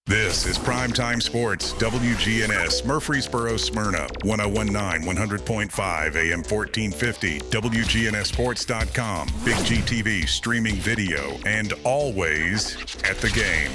This is Primetime Sports, WGNS, Murfreesboro, Smyrna, 1019, 100.5, AM 1450, WGNSSports.com, Big GTV, streaming video, and always at the game.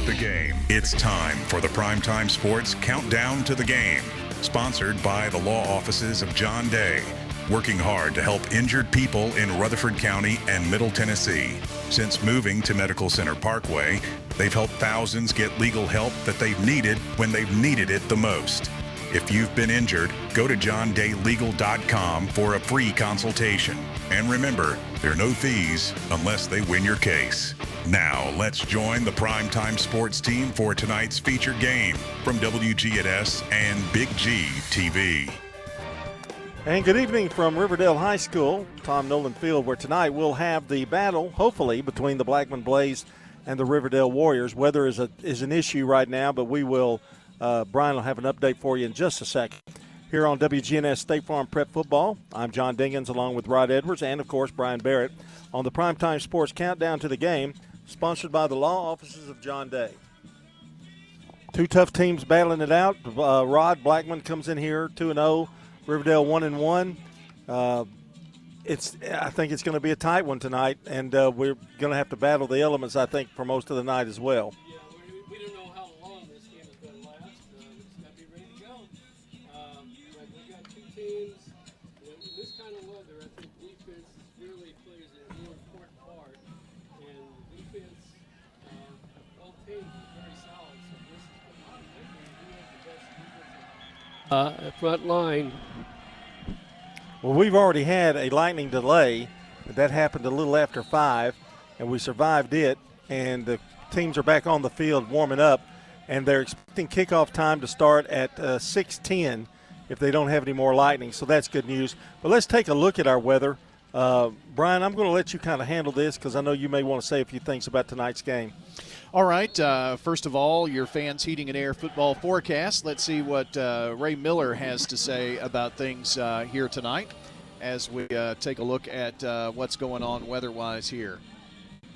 The game. It's time for the Primetime Sports Countdown to the Game, sponsored by the law offices of John Day, working hard to help injured people in Rutherford County and Middle Tennessee. Since moving to Medical Center Parkway, they've helped thousands get legal help that they've needed when they've needed it the most. If you've been injured, go to johndaylegal.com for a free consultation. And remember, there are no fees unless they win your case. Now, let's join the Primetime Sports team for tonight's featured game from WGNS and Big G TV. And good evening from Riverdale High School, Tom Nolan Field, where tonight we'll have the battle, hopefully, between the Blackman Blaze and the Riverdale Warriors. Weather is an issue right now, but we will, Brian will have an update for you in just a second. Here on WGNS State Farm Prep Football, I'm John Dingens along with Rod Edwards and, of course, Brian Barrett on the Primetime Sports Countdown to the Game, sponsored by the law offices of John Day. Two tough teams battling it out. Rod Blackman comes in here 2-0. Riverdale 1-1. I think it's going to be a tight one tonight, and we're going to have to battle the elements, I think, for most of the night as well. Yeah, we don't know how long this game is going to last. We just got to be ready to go. But we've got two teams. In this kind of weather, I think defense really plays a real important part. And defense, both teams are very solid. So this is going to be who has the best defensive front line. Well, we've already had a lightning delay. That happened a little after 5, and we survived it. And the teams are back on the field warming up, and they're expecting kickoff time to start at 6:10 if they don't have any more lightning. So that's good news. But let's take a look at our weather. Brian, I'm going to let you kind of handle this because I know you may want to say a few things about tonight's game. All right. First of all, your Fans Heating and Air football forecast. Let's see what Ray Miller has to say about things here tonight as we take a look at what's going on weather-wise here.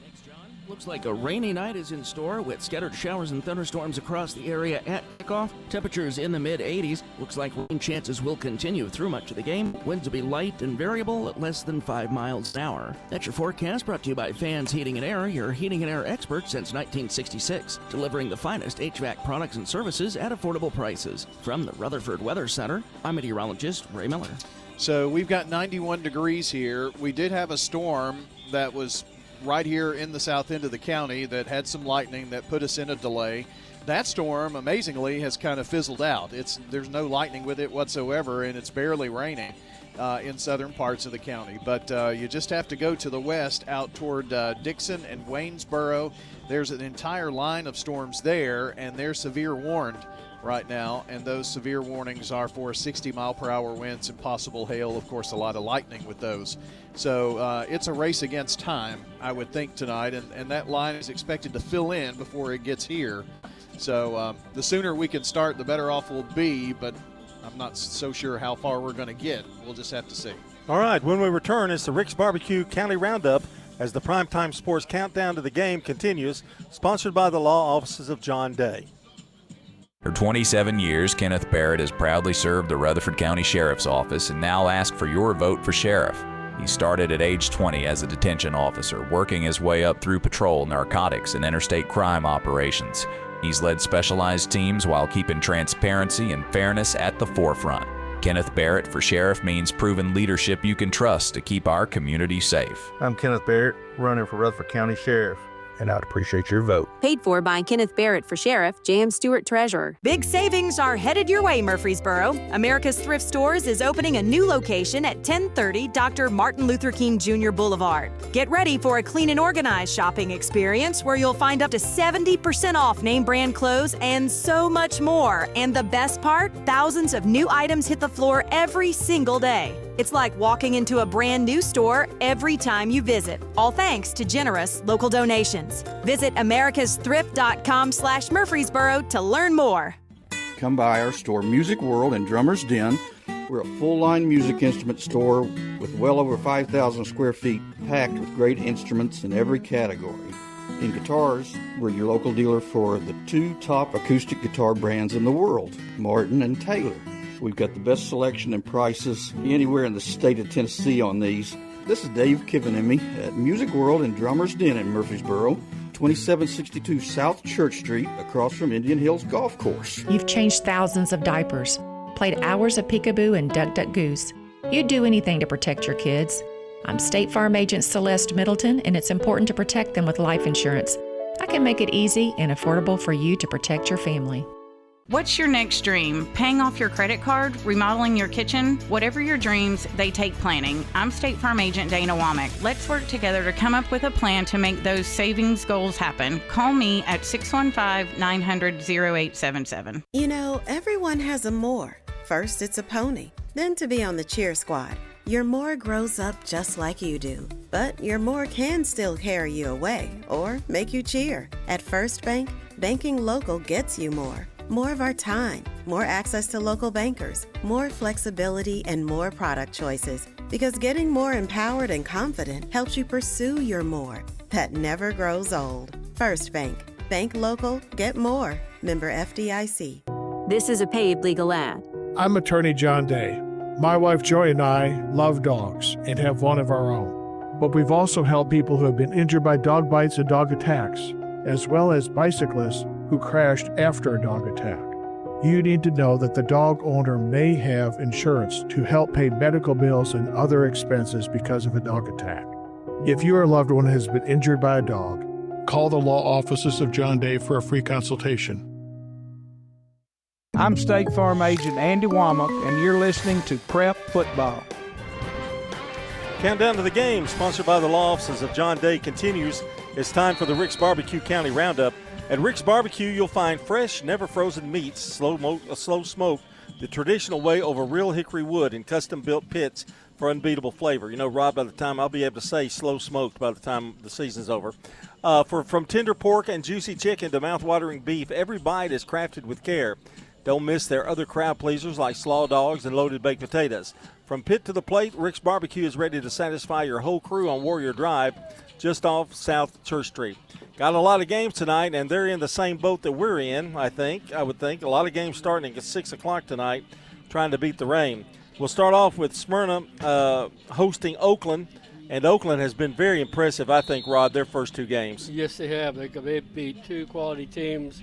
Thanks, John. Looks like a rainy night is in store with scattered showers and thunderstorms across the area at kickoff. Temperatures in the mid-80s. Looks like rain chances will continue through much of the game. Winds will be light and variable at less than 5 miles an hour. That's your forecast brought to you by Fans Heating and Air, your heating and air expert since 1966. Delivering the finest HVAC products and services at affordable prices. From the Rutherford Weather Center, I'm meteorologist Ray Miller. So we've got 91 degrees here. We did have a storm that was right here in the south end of the county that had some lightning that put us in a delay. That storm, amazingly, has kind of fizzled out. There's no lightning with it whatsoever, and it's barely raining in southern parts of the county. But you just have to go to the west out toward Dixon and Waynesboro. There's an entire line of storms there, and they're severe warned right now, and those severe warnings are for 60-mile-per-hour winds and possible hail, of course, a lot of lightning with those. So it's a race against time, I would think, tonight, and that line is expected to fill in before it gets here. So the sooner we can start, the better off we'll be, but I'm not so sure how far we're going to get. We'll just have to see. All right, when we return, it's the Rick's Barbecue County Roundup as the Primetime Sports Countdown to the Game continues, sponsored by the law offices of John Day. For 27 years, Kenneth Barrett has proudly served the Rutherford County Sheriff's Office and now asks for your vote for sheriff. He started at age 20 as a detention officer, working his way up through patrol, narcotics, and interstate crime operations. He's led specialized teams while keeping transparency and fairness at the forefront. Kenneth Barrett for sheriff means proven leadership you can trust to keep our community safe. I'm Kenneth Barrett, running for Rutherford County Sheriff, and I'd appreciate your vote. Paid for by Kenneth Barrett for Sheriff, J.M. Stewart Treasurer. Big savings are headed your way, Murfreesboro. America's Thrift Stores is opening a new location at 1030 Dr. Martin Luther King Jr. Boulevard. Get ready for a clean and organized shopping experience where you'll find up to 70% off name brand clothes and so much more. And the best part, thousands of new items hit the floor every single day. It's like walking into a brand new store every time you visit, all thanks to generous local donations. Visit americasthrift.com/Murfreesboro to learn more. Come by our store, Music World and Drummer's Den. We're a full-line music instrument store with well over 5,000 square feet packed with great instruments in every category. In guitars, we're your local dealer for the 2 top acoustic guitar brands in the world, Martin and Taylor. We've got the best selection and prices anywhere in the state of Tennessee on these. This is Dave Kivenemy at Music World and Drummers Den in Murfreesboro, 2762 South Church Street, across from Indian Hills Golf Course. You've changed thousands of diapers, played hours of peekaboo and duck, duck, goose. You'd do anything to protect your kids. I'm State Farm Agent Celeste Middleton, and it's important to protect them with life insurance. I can make it easy and affordable for you to protect your family. What's your next dream? Paying off your credit card? Remodeling your kitchen? Whatever your dreams, they take planning. I'm State Farm Agent Dana Womack. Let's work together to come up with a plan to make those savings goals happen. Call me at 615-900-0877. You know, everyone has a more. First, it's a pony. Then to be on the cheer squad. Your more grows up just like you do. But your more can still carry you away or make you cheer. At First Bank, banking local gets you more. More of our time, more access to local bankers, more flexibility, and more product choices. Because getting more empowered and confident helps you pursue your more. That never grows old. First Bank. Bank local, get more. Member FDIC. This is a paid legal ad. I'm attorney John Day. My wife Joy and I love dogs and have one of our own. But we've also helped people who have been injured by dog bites and dog attacks, as well as bicyclists who crashed after a dog attack. You need to know that the dog owner may have insurance to help pay medical bills and other expenses because of a dog attack. If your loved one has been injured by a dog, call the law offices of John Day for a free consultation. I'm State Farm Agent Andy Womack, and you're listening to Prep Football. Countdown to the game, sponsored by the law offices of John Day, continues. It's time for the Rick's Barbecue County Roundup. At Rick's Barbecue, you'll find fresh, never-frozen meats, slow smoked the traditional way over real hickory wood in custom-built pits for unbeatable flavor. You know, Rob, by the time I'll be able to say slow smoked by the time the season's over. From tender pork and juicy chicken to mouth-watering beef, every bite is crafted with care. Don't miss their other crowd pleasers like slaw dogs and loaded baked potatoes. From pit to the plate, Rick's Barbecue is ready to satisfy your whole crew on Warrior Drive, just off South Church Street. Got a lot of games tonight, and they're in the same boat that we're in, I would think. A lot of games starting at 6 o'clock tonight, trying to beat the rain. We'll start off with Smyrna hosting Oakland, and Oakland has been very impressive, I think, Rod, their first 2 games. Yes, they have. They beat 2 quality teams.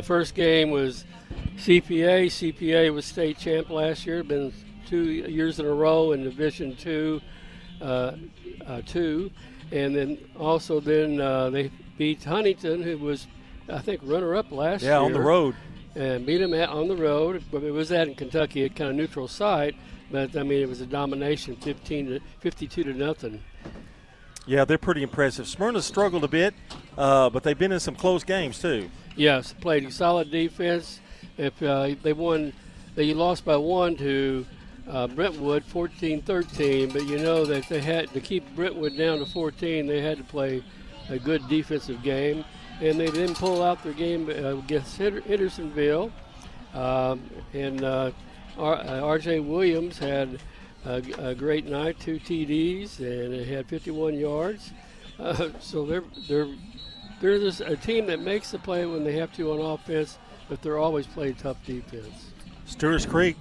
First game was CPA. CPA was state champ last year, been 2 years in a row in Division 2. And then also they beat Huntington, who was, I think, runner-up last year. Yeah, on the road. And beat them on the road. But it was in Kentucky, a kind of neutral site. But, I mean, it was a domination, 52 to nothing. Yeah, they're pretty impressive. Smyrna struggled a bit, but they've been in some close games, too. Yes, played solid defense. They lost by 1 to Brentwood, 14-13, but you know that they had to keep Brentwood down to 14. They had to play a good defensive game, and they didn't pull out their game against Hendersonville. R.J. Williams had a great night, 2 TDs, and it had 51 yards. So they're just a team that makes the play when they have to on offense, but they're always playing tough defense. Stewart's Creek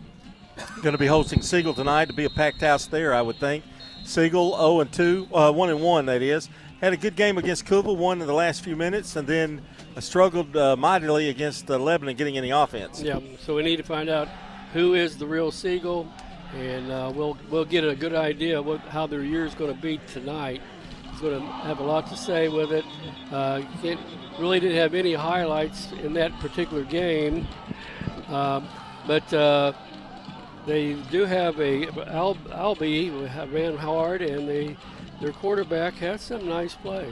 going to be hosting Siegel tonight. To be a packed house there, I would think. Siegel 0-2, 1-1 that is. Had a good game against Cookville, won in the last few minutes, and then struggled mightily against Lebanon getting any offense. Yeah, so we need to find out who is the real Siegel, and we'll get a good idea of how their year is going to be tonight. It's going to have a lot to say with it. It really didn't have any highlights in that particular game, but they do have Albie ran hard, and their quarterback had some nice plays.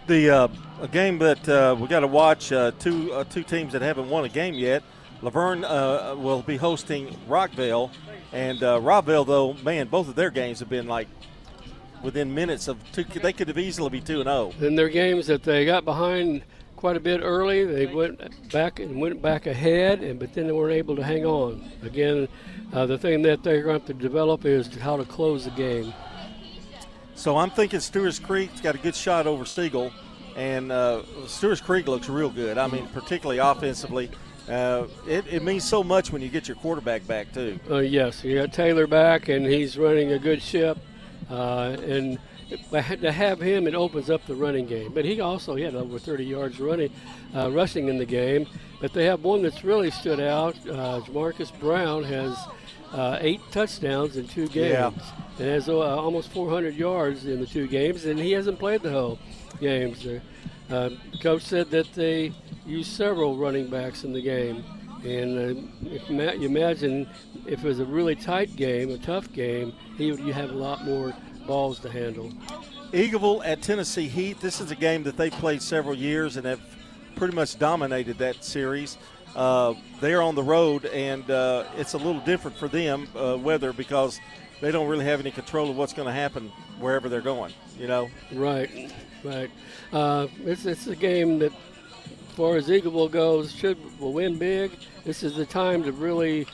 A game that we got to watch, two teams that haven't won a game yet. Laverne will be hosting Rockville, and Rockville, though, man, both of their games have been like within minutes of 2. They could have easily be 2-0. In their games that they got behind quite a bit early, they went back ahead, but then they weren't able to hang on. Again, the thing that they're going to have to develop is how to close the game. So I'm thinking Stewart's Creek's got a good shot over Siegel. And Stewart's Creek looks real good. I mean, particularly offensively. It means so much when you get your quarterback back, too. Yes, you got Taylor back, and he's running a good ship. And to have him, it opens up the running game. But he had over 30 yards rushing in the game. But they have one that's really stood out. Jamarcus Brown has 8 touchdowns in 2 games. Yeah. And has almost 400 yards in the 2 games, and he hasn't played the whole games. The coach said that they used several running backs in the game. And you imagine if it was a really tight game, a tough game, you have a lot more balls to handle. Eagleville at Tennessee Heat. This is a game that they've played several years and have pretty much dominated that series. They're on the road, and it's a little different for them, weather, because they don't really have any control of what's going to happen wherever they're going, you know? Right. It's a game that, as far as Eagleville goes, will win big. This is the time to really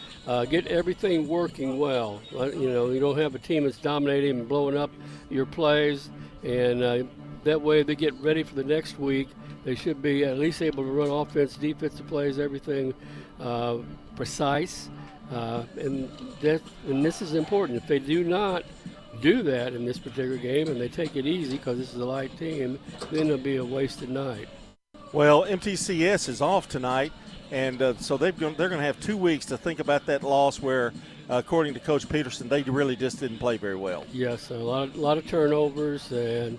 get everything working well. You don't have a team that's dominating and blowing up your plays, and that way they get ready for the next week. They should be at least able to run offense, defensive plays, everything precise. And this is important. If they do not do that in this particular game and they take it easy because this is a light team, then it'll be a wasted night. Well, MTCS is off tonight, and so they're going to have 2 weeks to think about that loss where, according to Coach Peterson, they really just didn't play very well. Yes, a lot of turnovers, and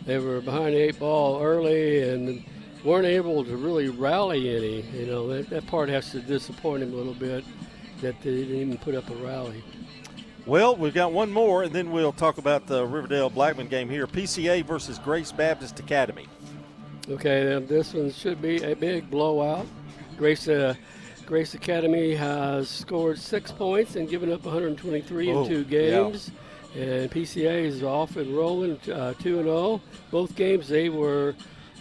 they were behind the 8 ball early and weren't able to really rally any. That part has to disappoint him a little bit, that they didn't even put up a rally. Well, we've got one more, and then we'll talk about the Riverdale Blackman game here. PCA versus Grace Baptist Academy. Okay, then this one should be a big blowout. Grace Academy has scored 6 points and given up 123 in 2 games. Yeah. And PCA is off and rolling, 2-0. Both games they were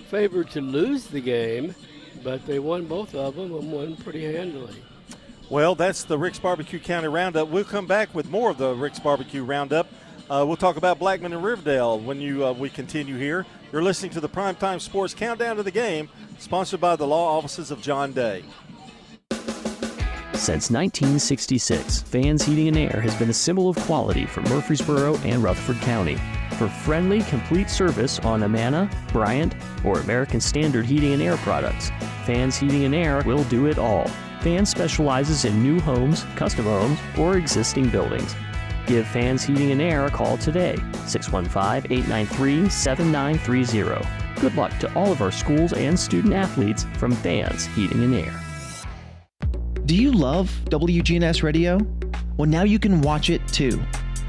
favored to lose the game, but they won both of them and won pretty handily. Well, that's the Rick's Barbecue County Roundup. We'll come back with more of the Rick's Barbecue Roundup. We'll talk about Blackman and Riverdale when we continue here. You're listening to the Primetime Sports Countdown to the Game, sponsored by the law offices of John Day. Since 1966, Fans Heating and Air has been a symbol of quality for Murfreesboro and Rutherford County. For friendly, complete service on Amana, Bryant, or American Standard Heating and Air products, Fans Heating and Air will do it all. Fans specializes in new homes, custom homes, or existing buildings. Give Fans Heating and Air a call today, 615-893-7930. Good luck to all of our schools and student athletes from Fans Heating and Air. Do you love WGNS Radio? Well, now you can watch it too.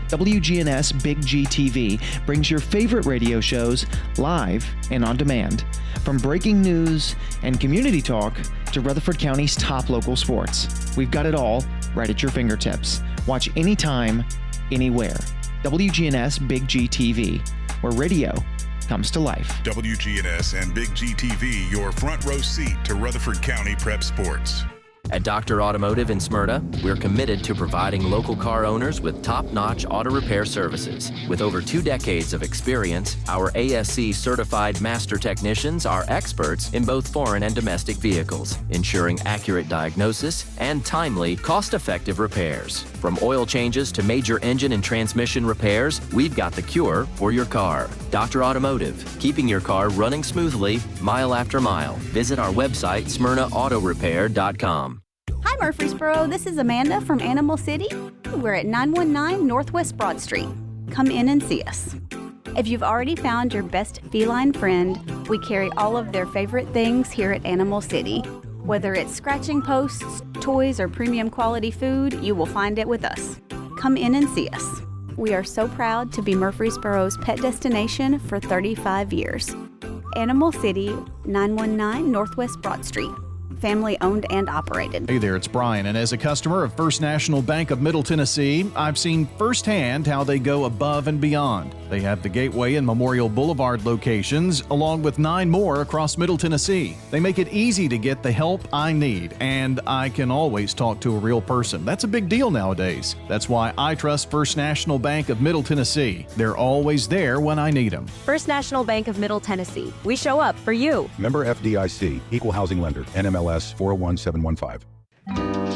WGNS Big G TV brings your favorite radio shows live and on demand. From breaking news and community talk to Rutherford County's top local sports. We've got it all right at your fingertips. Watch anytime, anywhere. WGNS Big G TV, where radio comes to life. WGNS and Big G TV, your front row seat to Rutherford County prep sports. At Dr. Automotive in Smyrna, we're committed to providing local car owners with top-notch auto repair services. With over 2 decades of experience, our ASC certified master technicians are experts in both foreign and domestic vehicles, ensuring accurate diagnosis and timely, cost-effective repairs. From oil changes to major engine and transmission repairs, we've got the cure for your car. Dr. Automotive, keeping your car running smoothly, mile after mile. Visit our website, smyrnaautorepair.com. Hi Murfreesboro, this is Amanda from Animal City. We're at 919 Northwest Broad Street. Come in and see us. If you've already found your best feline friend, we carry all of their favorite things here at Animal City. Whether it's scratching posts, toys, or premium quality food, you will find it with us. Come in and see us. We are so proud to be Murfreesboro's pet destination for 35 years. Animal City, 919 Northwest Broad Street. family owned and operated. Hey there, it's Brian, and as a customer of First National Bank of Middle Tennessee, I've seen firsthand how they go above and beyond. They have the Gateway and Memorial Boulevard locations, along with 9 more across Middle Tennessee. They make it easy to get the help I need, and I can always talk to a real person. That's a big deal nowadays. That's why I trust First National Bank of Middle Tennessee. They're always there when I need them. First National Bank of Middle Tennessee. We show up for you. Member FDIC, Equal Housing Lender, NMLS 401715.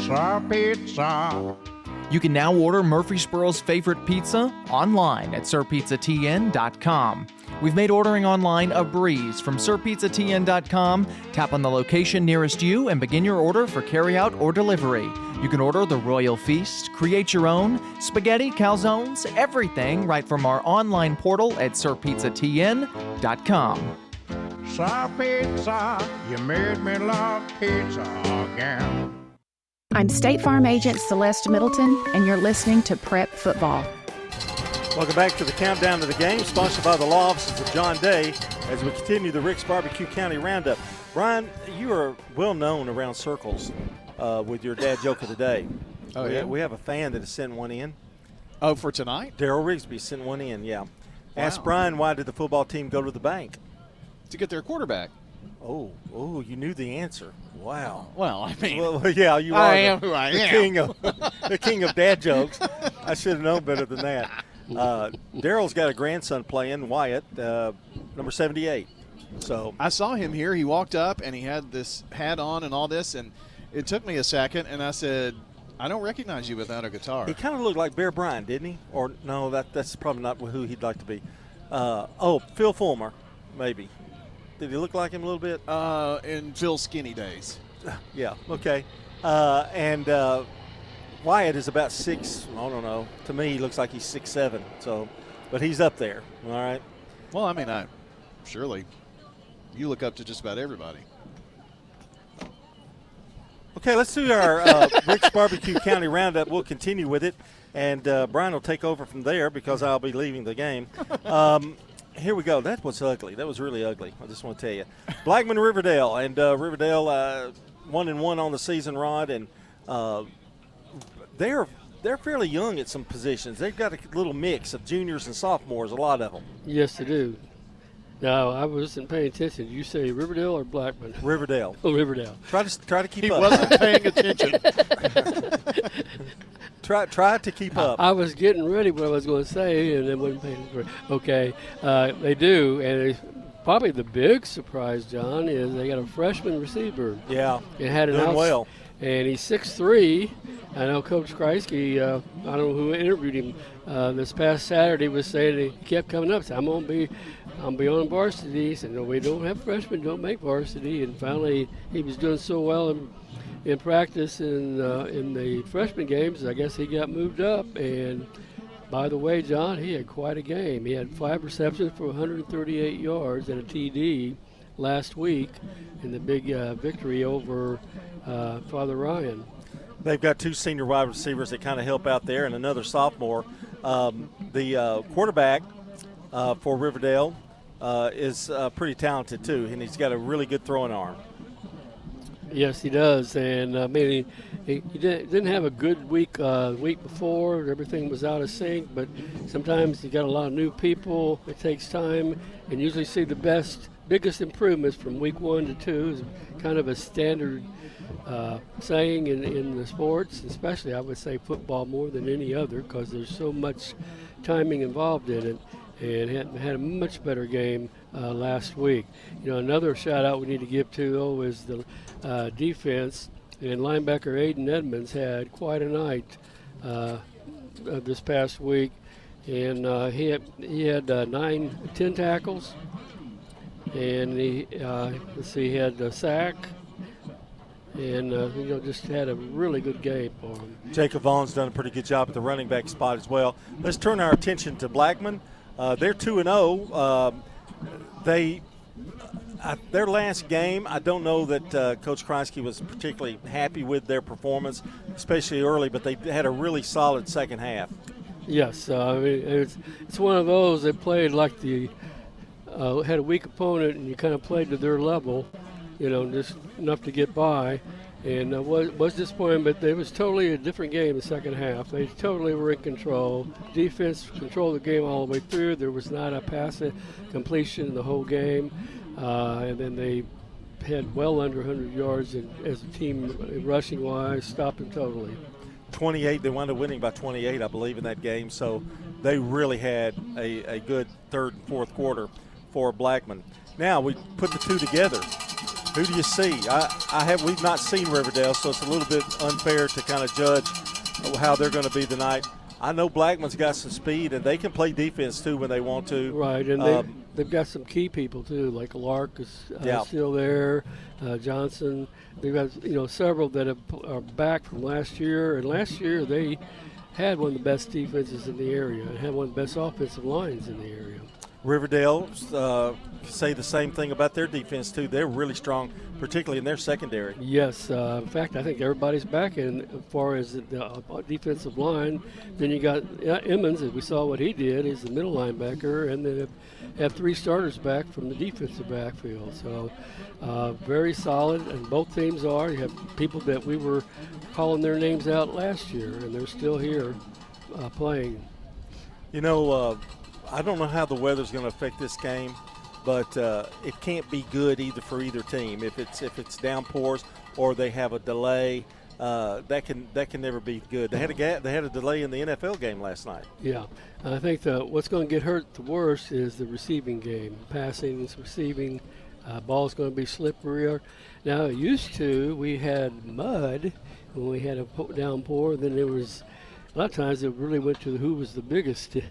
Sir Pizza. You can now order Murfreesboro's favorite pizza online at sirpizzatn.com. We've made ordering online a breeze. From sirpizzatn.com, tap on the location nearest you and begin your order for carryout or delivery. You can order the Royal Feast, create your own, spaghetti, calzones, everything right from our online portal at sirpizzatn.com. Sir Pizza, you made me love pizza again. I'm State Farm Agent Celeste Middleton, and you're listening to Prep Football. Welcome back to the countdown to the game, sponsored by the law offices of John Day, as we continue the Rick's Barbecue County Roundup. Brian, you are well known around circles with your dad joke of the day. Oh, yeah? We have a fan that has sent one in. Oh, for tonight? Daryl Rigsby sent one in, yeah. Wow. Ask Brian, why did the football team go to the bank? To get their quarterback. Oh, you knew the answer. Wow. Well, I mean, yeah, you are. I am who I am. The king of dad jokes. I should have known better than that. Daryl's got a grandson playing, Wyatt, number 78. So I saw him here. He walked up and he had this hat on and all this, and it took me a second, and I said, I don't recognize you without a guitar. He kind of looked like Bear Bryant, didn't he? Or no, that's probably not who he'd like to be. Phil Fulmer, maybe. Did he look like him a little bit? In Phil's skinny days. Yeah, okay. And Wyatt is about 6, I don't know. To me, he looks like he's 6'7", so, but he's up there, all right? Well, I mean, surely you look up to just about everybody. Okay, let's do our Rick's Barbecue County Roundup. We'll continue with it, and Brian will take over from there because I'll be leaving the game. Here we go. That was ugly. That was really ugly. I just want to tell you. Blackman, Riverdale, and Riverdale 1-1 on the season, Rod, and they're fairly young at some positions. They've got a little mix of juniors and sophomores, a lot of them. Yes, they do. No, I wasn't paying attention. Did you say Riverdale or Blackman? Riverdale. Oh, Riverdale. Try to keep up. He wasn't paying attention. Try to keep up. I was getting ready what I was going to say, and then wasn't paying attention. Okay, they do, and probably the big surprise, John, is they got a freshman receiver. Yeah, and had doing well. And he's 6'3". I know Coach Kreisky, I don't know who interviewed him this past Saturday, was saying that he kept coming up. Said, I'm going to be on varsity. He said, no, we don't have freshmen, don't make varsity. And finally, he was doing so well in practice in the freshman games, I guess he got moved up. And by the way, John, he had quite a game. He had 5 receptions for 138 yards and a TD last week in the big victory over Father Ryan. They've got 2 senior wide receivers that kind of help out there and another sophomore. The quarterback for Riverdale is pretty talented, too, and he's got a really good throwing arm. Yes, he does. And, I mean, he didn't have a good week week before. Everything was out of sync, but sometimes you got a lot of new people. It takes time, and usually see the biggest improvements from week 1 to 2 is kind of a standard saying in the sports, especially I would say football more than any other because there's so much timing involved in it, and had a much better game last week. You know, another shout out we need to give to though is the defense, and linebacker Aiden Edmonds had quite a night this past week, and he had 10 tackles, and he had a sack. And, just had a really good game for him. Jacob Vaughn's done a pretty good job at the running back spot as well. Let's turn our attention to Blackman. They're 2-0. Their last game, I don't know that Coach Kreisky was particularly happy with their performance, especially early, but they had a really solid second half. Yes, I mean, it's one of those that played like had a weak opponent and you kind of played to their level. just enough to get by. And was disappointing, but it was totally a different game the second half. They totally were in control. Defense controlled the game all the way through. There was not a pass completion in the whole game. And then they had well under 100 yards as a team rushing-wise, stopped them totally. 28, they wound up winning by 28, I believe, in that game. So they really had a good third and fourth quarter for Blackman. Now we put the two together. Who do you see? We've not seen Riverdale, so it's a little bit unfair to kind of judge how they're going to be tonight. I know Blackman's got some speed, and they can play defense too when they want to. Right, and they've got some key people too, like Lark is still there, Johnson. They've got several that are back from last year, and last year they had one of the best defenses in the area and had one of the best offensive lines in the area. Riverdale say the same thing about their defense too. They're really strong, particularly in their secondary. Yes, in fact, I think everybody's back in as far as the defensive line. Then you got Emmons, as we saw what he did. He's the middle linebacker, and then have three starters back from the defensive backfield. So very solid, and both teams are. You have people that we were calling their names out last year, and they're still here playing. I don't know how the weather's going to affect this game, but it can't be good either for either team. If it's downpours or they have a delay, that can never be good. They had a delay in the NFL game last night. Yeah, I think what's going to get hurt the worst is the receiving game. Passing, receiving, ball's going to be slipperier. Now, we had mud when we had a downpour. Then there was a lot of times it really went to who was the biggest team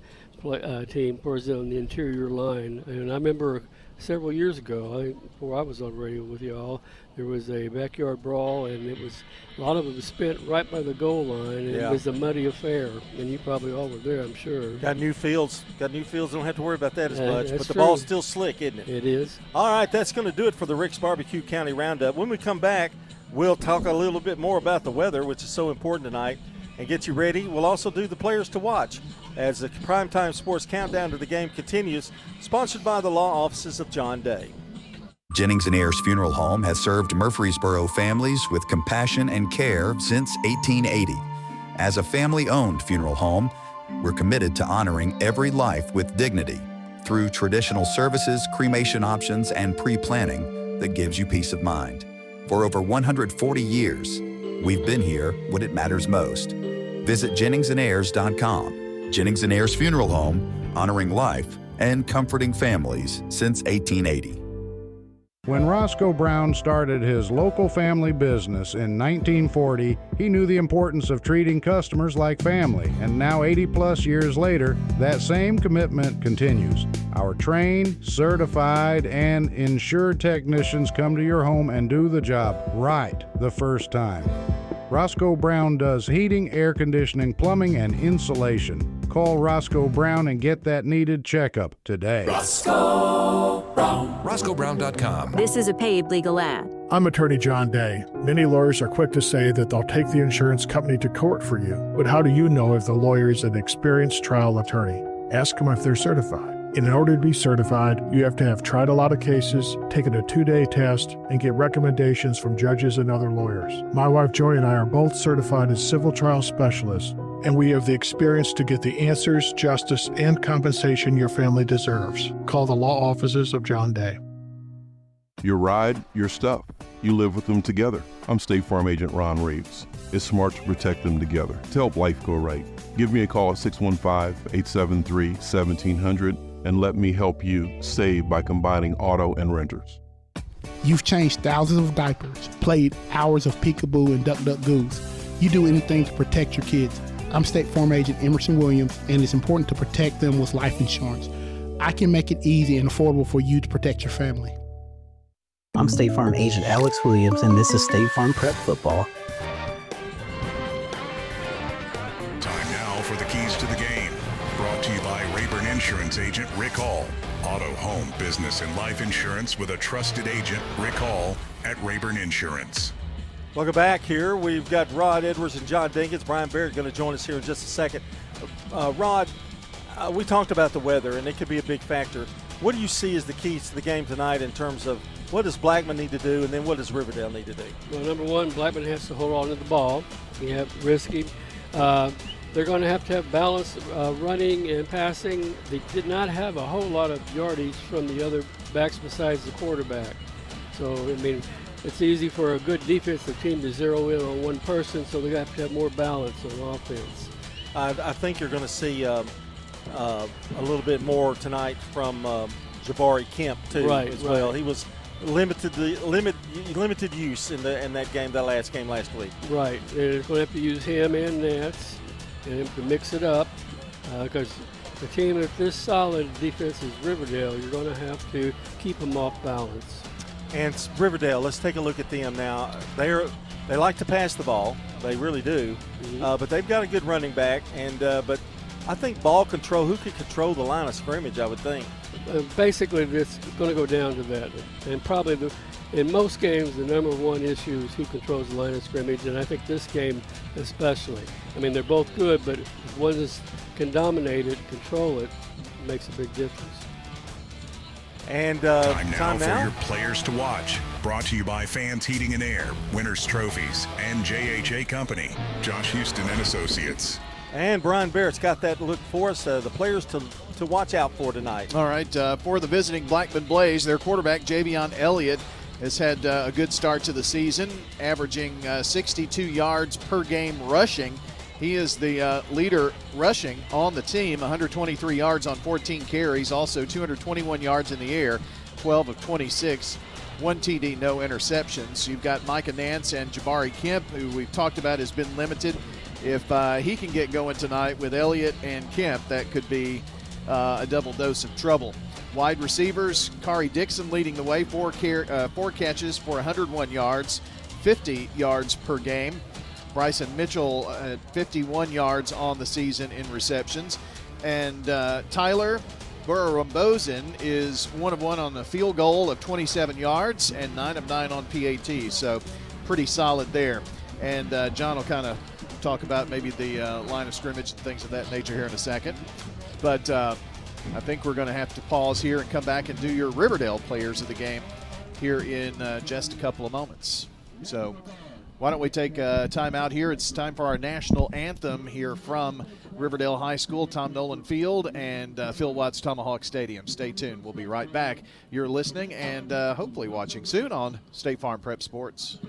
on the interior line. And I remember several years ago, before I was on radio with y'all, there was a backyard brawl, and a lot of it was spent right by the goal line, and it was a muddy affair. And you probably all were there, I'm sure. Got new fields. Don't have to worry about that as much. But the true. ball's still slick, isn't it? It is. All right, that's going to do it for the Rick's Barbecue County Roundup. When we come back, we'll talk a little bit more about the weather, which is so important tonight, and get you ready. We'll also do the players to watch as the Primetime Sports Countdown to the game continues, sponsored by the law offices of John Day. Jennings & Ayers Funeral Home has served Murfreesboro families with compassion and care since 1880. As a family-owned funeral home, we're committed to honoring every life with dignity through traditional services, cremation options, and pre-planning that gives you peace of mind. For over 140 years, we've been here when it matters most. Visit JenningsandAyers.com. Jennings & Ayers Funeral Home, honoring life and comforting families since 1880. When Roscoe Brown started his local family business in 1940, he knew the importance of treating customers like family, and now 80-plus years later, that same commitment continues. Our trained, certified, and insured technicians come to your home and do the job right the first time. Roscoe Brown does heating, air conditioning, plumbing, and insulation. Call Roscoe Brown and get that needed checkup today. Roscoe Brown. RoscoeBrown.com. This is a paid legal ad. I'm Attorney John Day. Many lawyers are quick to say that they'll take the insurance company to court for you. But how do you know if the lawyer is an experienced trial attorney? Ask them if they're certified. And in order to be certified, you have to have tried a lot of cases, taken a 2-day test, and get recommendations from judges and other lawyers. My wife Joy and I are both certified as civil trial specialists, and we have the experience to get the answers, justice, and compensation your family deserves. Call the law offices of John Day. Your ride, your stuff. You live with them together. I'm State Farm Agent Ron Reeves. It's smart to protect them together, to help life go right. Give me a call at 615-873-1700 and let me help you save by combining auto and renters. You've changed thousands of diapers, played hours of peekaboo and duck goose. You do anything to protect your kids. I'm State Farm Agent Emerson Williams, and it's important to protect them with life insurance. I can make it easy and affordable for you to protect your family. I'm State Farm Agent Alex Williams, and this is State Farm Prep Football. Time now for the keys to the game. Brought to you by Rayburn Insurance Agent Rick Hall. Auto, home, business, and life insurance with a trusted agent, Rick Hall, at Rayburn Insurance. Welcome back here. We've got Rod Edwards and John Dinkins. Brian Barrett going to join us here in just a second. Rod, we talked about the weather, and it could be a big factor. What do you see as the keys to the game tonight in terms of What does Blackman need to do, and then what does Riverdale need to do? Well, number one, Blackman has to hold on to the ball. You have risky. They're going to have balance running and passing. They did not have a whole lot of yardage from the other backs besides the quarterback. So, I mean, it's easy for a good defensive team to zero in on one person, so they have to have more balance on offense. I think you're going to see a little bit more tonight from Jabari Kemp too, as well. He was limited use in that last game last week. Right, and it's going to have to use him and Nats and to mix it up because the team that's this solid defense is Riverdale. You're going to have to keep them off balance. And Riverdale, let's take a look at them now. They like to pass the ball, they really do, but they've got a good running back. And but I think ball control, who could control the line of scrimmage, I would think. Basically, it's going to go down to that. And probably in most games, the number one issue is who controls the line of scrimmage, and I think this game especially. I mean, they're both good, but if one can dominate it, control it, makes a big difference. And time now for your players to watch. Brought to you by Fans Heating and Air, Winners Trophies, and JHA Company, Josh Houston and Associates. And Brian Barrett's got that look for us, the players to watch out for tonight. All right, for the visiting Blackman Blaze, their quarterback, Javion Elliott, has had a good start to the season, averaging 62 yards per game rushing. He is the leader rushing on the team, 123 yards on 14 carries, also 221 yards in the air, 12 of 26, 1 TD, no interceptions. You've got Micah Nance and Jabari Kemp, who we've talked about has been limited. If he can get going tonight with Elliott and Kemp, that could be a double dose of trouble. Wide receivers, Kari Dixon leading the way, four catches for 101 yards, 50 yards per game. Bryson Mitchell at 51 yards on the season in receptions. And Tyler Burrow-Rambozen is 1 of 1 on the field goal of 27 yards and 9 of 9 on PAT. So pretty solid there. And John will kind of talk about maybe the line of scrimmage and things of that nature here in a second. But I think we're going to have to pause here and come back and do your Riverdale players of the game here in just a couple of moments. So why don't we take time out here? It's time for our national anthem here from Riverdale High School, Tom Nolan Field, and Phil Watts Tomahawk Stadium. Stay tuned. We'll be right back. You're listening and hopefully watching soon on State Farm Prep Sports.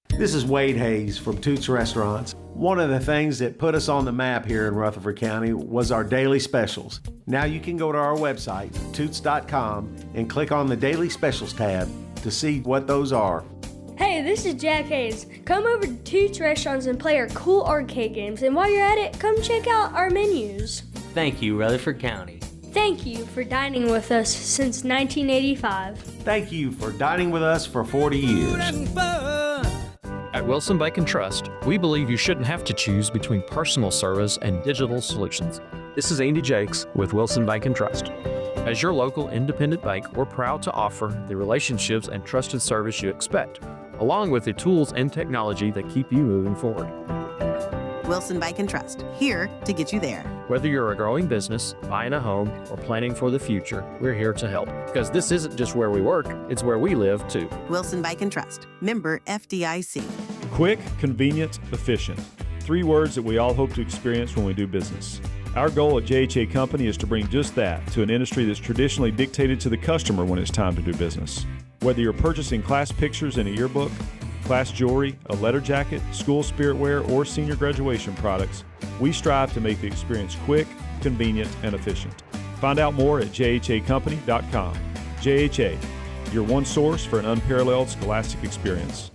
This is Wade Hayes from Toots Restaurants. One of the things that put us on the map here in Rutherford County was our daily specials. Now you can go to our website, toots.com, and click on the Daily Specials tab to see what those are. Hey, this is Jack Hayes. Come over to Toots Restaurants and play our cool arcade games. And while you're at it, come check out our menus. Thank you, Rutherford County. Thank you for dining with us since 1985. Thank you for dining with us for 40 years. At Wilson Bank and Trust, we believe you shouldn't have to choose between personal service and digital solutions. This is Andy Jakes with Wilson Bank and Trust. As your local independent bank, we're proud to offer the relationships and trusted service you expect, along with the tools and technology that keep you moving forward. Wilson Bank and Trust, here to get you there. Whether you're a growing business, buying a home, or planning for the future, we're here to help. Because this isn't just where we work, it's where we live too. Wilson Bank and Trust, member FDIC. Quick, convenient, efficient. 3 words that we all hope to experience when we do business. Our goal at JHA Company is to bring just that to an industry that's traditionally dictated to the customer when it's time to do business. Whether you're purchasing class pictures in a yearbook, class jewelry, a letter jacket, school spirit wear, or senior graduation products, we strive to make the experience quick, convenient, and efficient. Find out more at jhacompany.com. JHA, your one source for an unparalleled scholastic experience.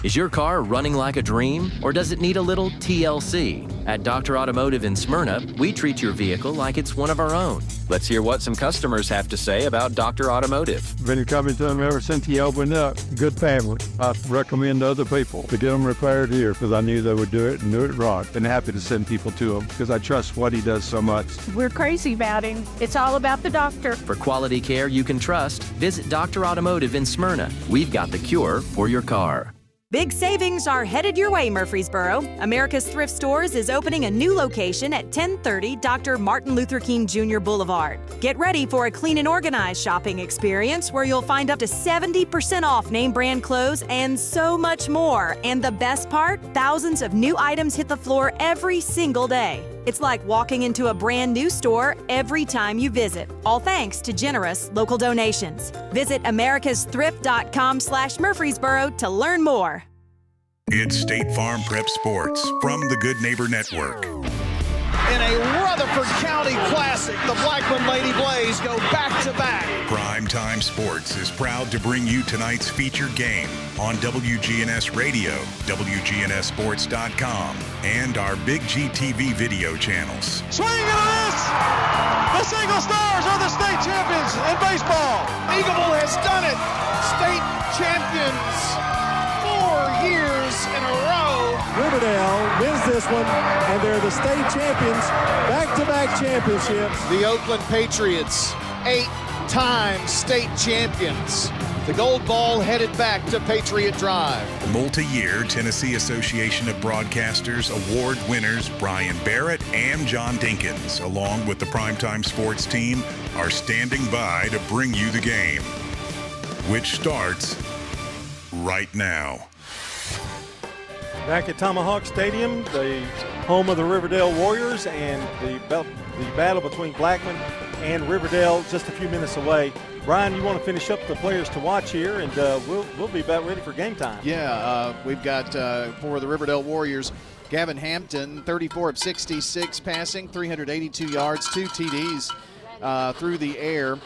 Is your car running like a dream, or does it need a little TLC? At Dr. Automotive in Smyrna, we treat your vehicle like it's one of our own. Let's hear what some customers have to say about Dr. Automotive. Been coming to them ever since he opened up. Good family. I recommend other people to get them repaired here because I knew they would do it and do it right. Been happy to send people to him because I trust what he does so much. We're crazy about him. It's all about the doctor. For quality care you can trust, visit Dr. Automotive in Smyrna. We've got the cure for your car. Big savings are headed your way, Murfreesboro. America's Thrift Stores is opening a new location at 1030 Dr. Martin Luther King Jr. Boulevard. Get ready for a clean and organized shopping experience where you'll find up to 70% off name brand clothes and so much more. And the best part, thousands of new items hit the floor every single day. It's like walking into a brand new store every time you visit, all thanks to generous local donations. Visit americasthrift.com/Murfreesboro to learn more. It's State Farm Prep Sports from the Good Neighbor Network. In a Rutherford County Classic, the Blackman Lady Blaze go back-to-back. Primetime Sports is proud to bring you tonight's featured game on WGNS Radio, WGNSSports.com, and our Big G TV video channels. Swing and a miss! The Single Stars are the state champions in baseball. Eagleville has done it. State champions 4 years in a row. Riverdale wins this one, and they're the state champions, back-to-back championships. The Oakland Patriots, 8-time state champions. The gold ball headed back to Patriot Drive. Multi-year Tennessee Association of Broadcasters award winners Brian Barrett and John Dinkins, along with the Primetime Sports team, are standing by to bring you the game, which starts right now. Back at Tomahawk Stadium, the home of the Riverdale Warriors, and the battle between Blackman and Riverdale just a few minutes away. Brian, you want to finish up the players to watch here, and we'll be about ready for game time. Yeah, we've got for the Riverdale Warriors, Gavin Hampton, 34 of 66 passing, 382 yards, 2 TDs through the air.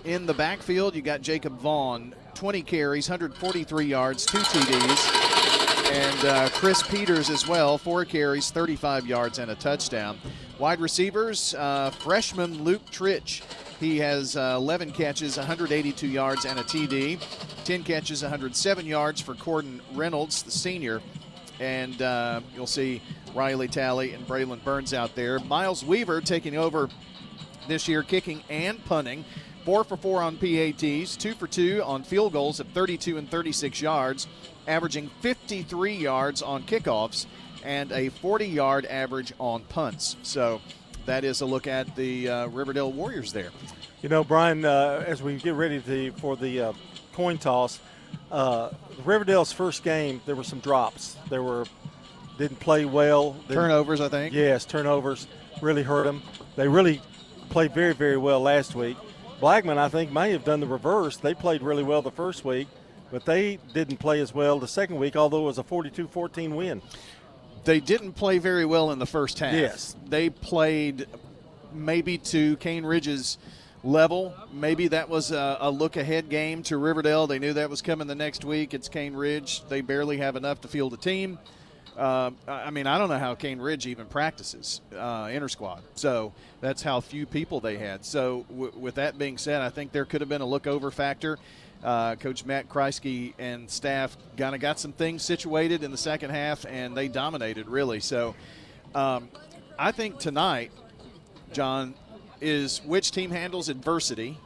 In the backfield, you got Jacob Vaughn, 20 carries, 143 yards, 2 TDs. And Chris Peters as well, 4 carries, 35 yards, and a touchdown. Wide receivers, freshman Luke Tritch. He has 11 catches, 182 yards, and a TD. 10 catches, 107 yards for Corden Reynolds, the senior. And you'll see Riley Talley and Braylon Burns out there. Miles Weaver taking over this year, kicking and punting. 4 for 4 on PATs, 2 for 2 on field goals at 32 and 36 yards, averaging 53 yards on kickoffs and a 40-yard average on punts. So that is a look at the Riverdale Warriors there. You know, Brian, as we get ready for the coin toss, Riverdale's first game, there were some drops. Didn't play well. Turnovers, I think. Yes, turnovers really hurt them. They really played very, very well last week. Blackman, I think, may have done the reverse. They played really well the first week, but they didn't play as well the second week, although it was a 42-14 win. They didn't play very well in the first half. Yes. They played maybe to Cane Ridge's level. Maybe that was a look-ahead game to Riverdale. They knew that was coming the next week. It's Cane Ridge. They barely have enough to field a team. I mean, I don't know how Cane Ridge even practices inter-squad. So that's how few people they had. So with that being said, I think there could have been a look-over factor. Coach Matt Kreisky and staff kind of got some things situated in the second half, and they dominated, really. So I think tonight, John, is which team handles adversity,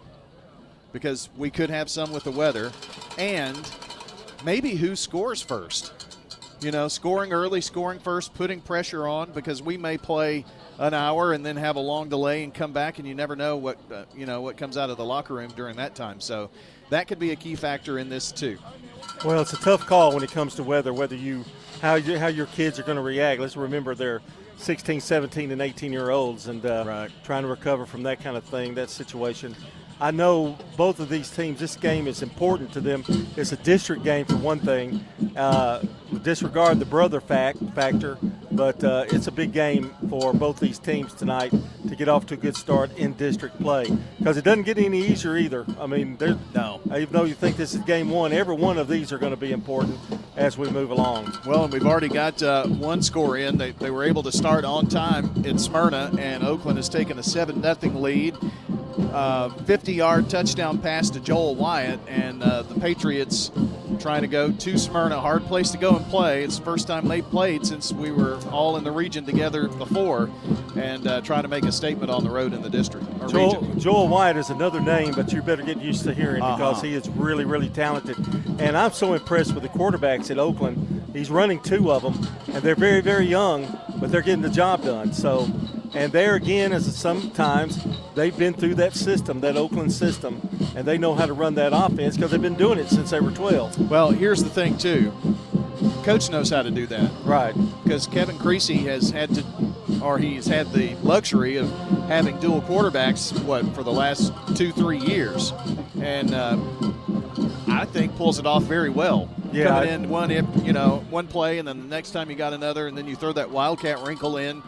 because we could have some with the weather, and maybe who scores first. You know, scoring early, scoring first, putting pressure on, because we may play an hour and then have a long delay and come back, and you never know what what comes out of the locker room during that time. So that could be a key factor in this too. Well, it's a tough call when it comes to weather, how your kids are going to react. Let's remember they're 16, 17, and 18-year-olds, and trying to recover from that kind of thing, that situation. I know both of these teams, this game is important to them. It's a district game for one thing. Disregard the brother factor, but it's a big game for both these teams tonight to get off to a good start in district play, because it doesn't get any easier either. I mean, even though you think this is game one, every one of these are going to be important as we move along. Well, and we've already got one score in. They were able to start on time in Smyrna, and Oakland has taken a 7-0 lead. 50-yard touchdown pass to Joel Wyatt, and the Patriots trying to go to Smyrna. Hard place to go and play. It's the first time they've played since we were all in the region together before, and trying to make a statement on the road in the district. Joel Wyatt is another name, but you better get used to hearing because he is really, really talented. And I'm so impressed with the quarterbacks at Oakland. He's running 2 of them, and they're very, very young, but they're getting the job done. So, and there again, as sometimes they've been through that system, that Oakland system, and they know how to run that offense because they've been doing it since they were 12. Well, here's the thing, too. Coach knows how to do that. Right. Because Kevin Creasy he's had the luxury of having dual quarterbacks, for the last 2-3 years. And I think pulls it off very well. Yeah, Coming in one play, and then the next time you got another, and then you throw that wildcat wrinkle in.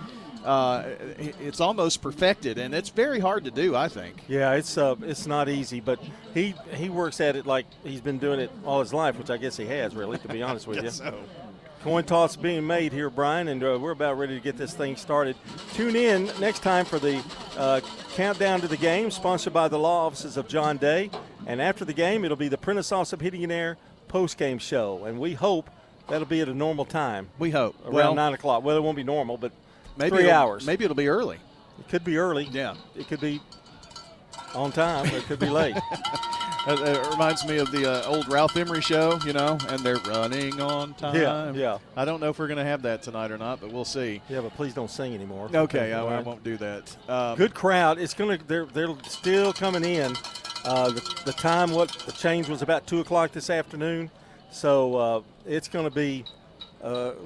It's almost perfected, and it's very hard to do, I think. Yeah, it's not easy, but he works at it like he's been doing it all his life, which I guess he has, really, to be honest with you. So. Coin toss being made here, Brian, and we're about ready to get this thing started. Tune in next time for the countdown to the game, sponsored by the law offices of John Day. And after the game, it'll be the Prentice Awesome Heating and Air post-game show, and we hope that'll be at a normal time. We hope. Around 9 o'clock. Well, it won't be normal, but maybe 3 hours. Maybe it'll be early. It could be early. Yeah. It could be on time, or it could be late. It reminds me of the old Ralph Emery show, and they're running on time. Yeah. I don't know if we're going to have that tonight or not, but we'll see. Yeah, but please don't sing anymore. Okay, I won't do that. Good crowd. It's they're still coming in. The time, the change was about 2 o'clock this afternoon, so it's going to be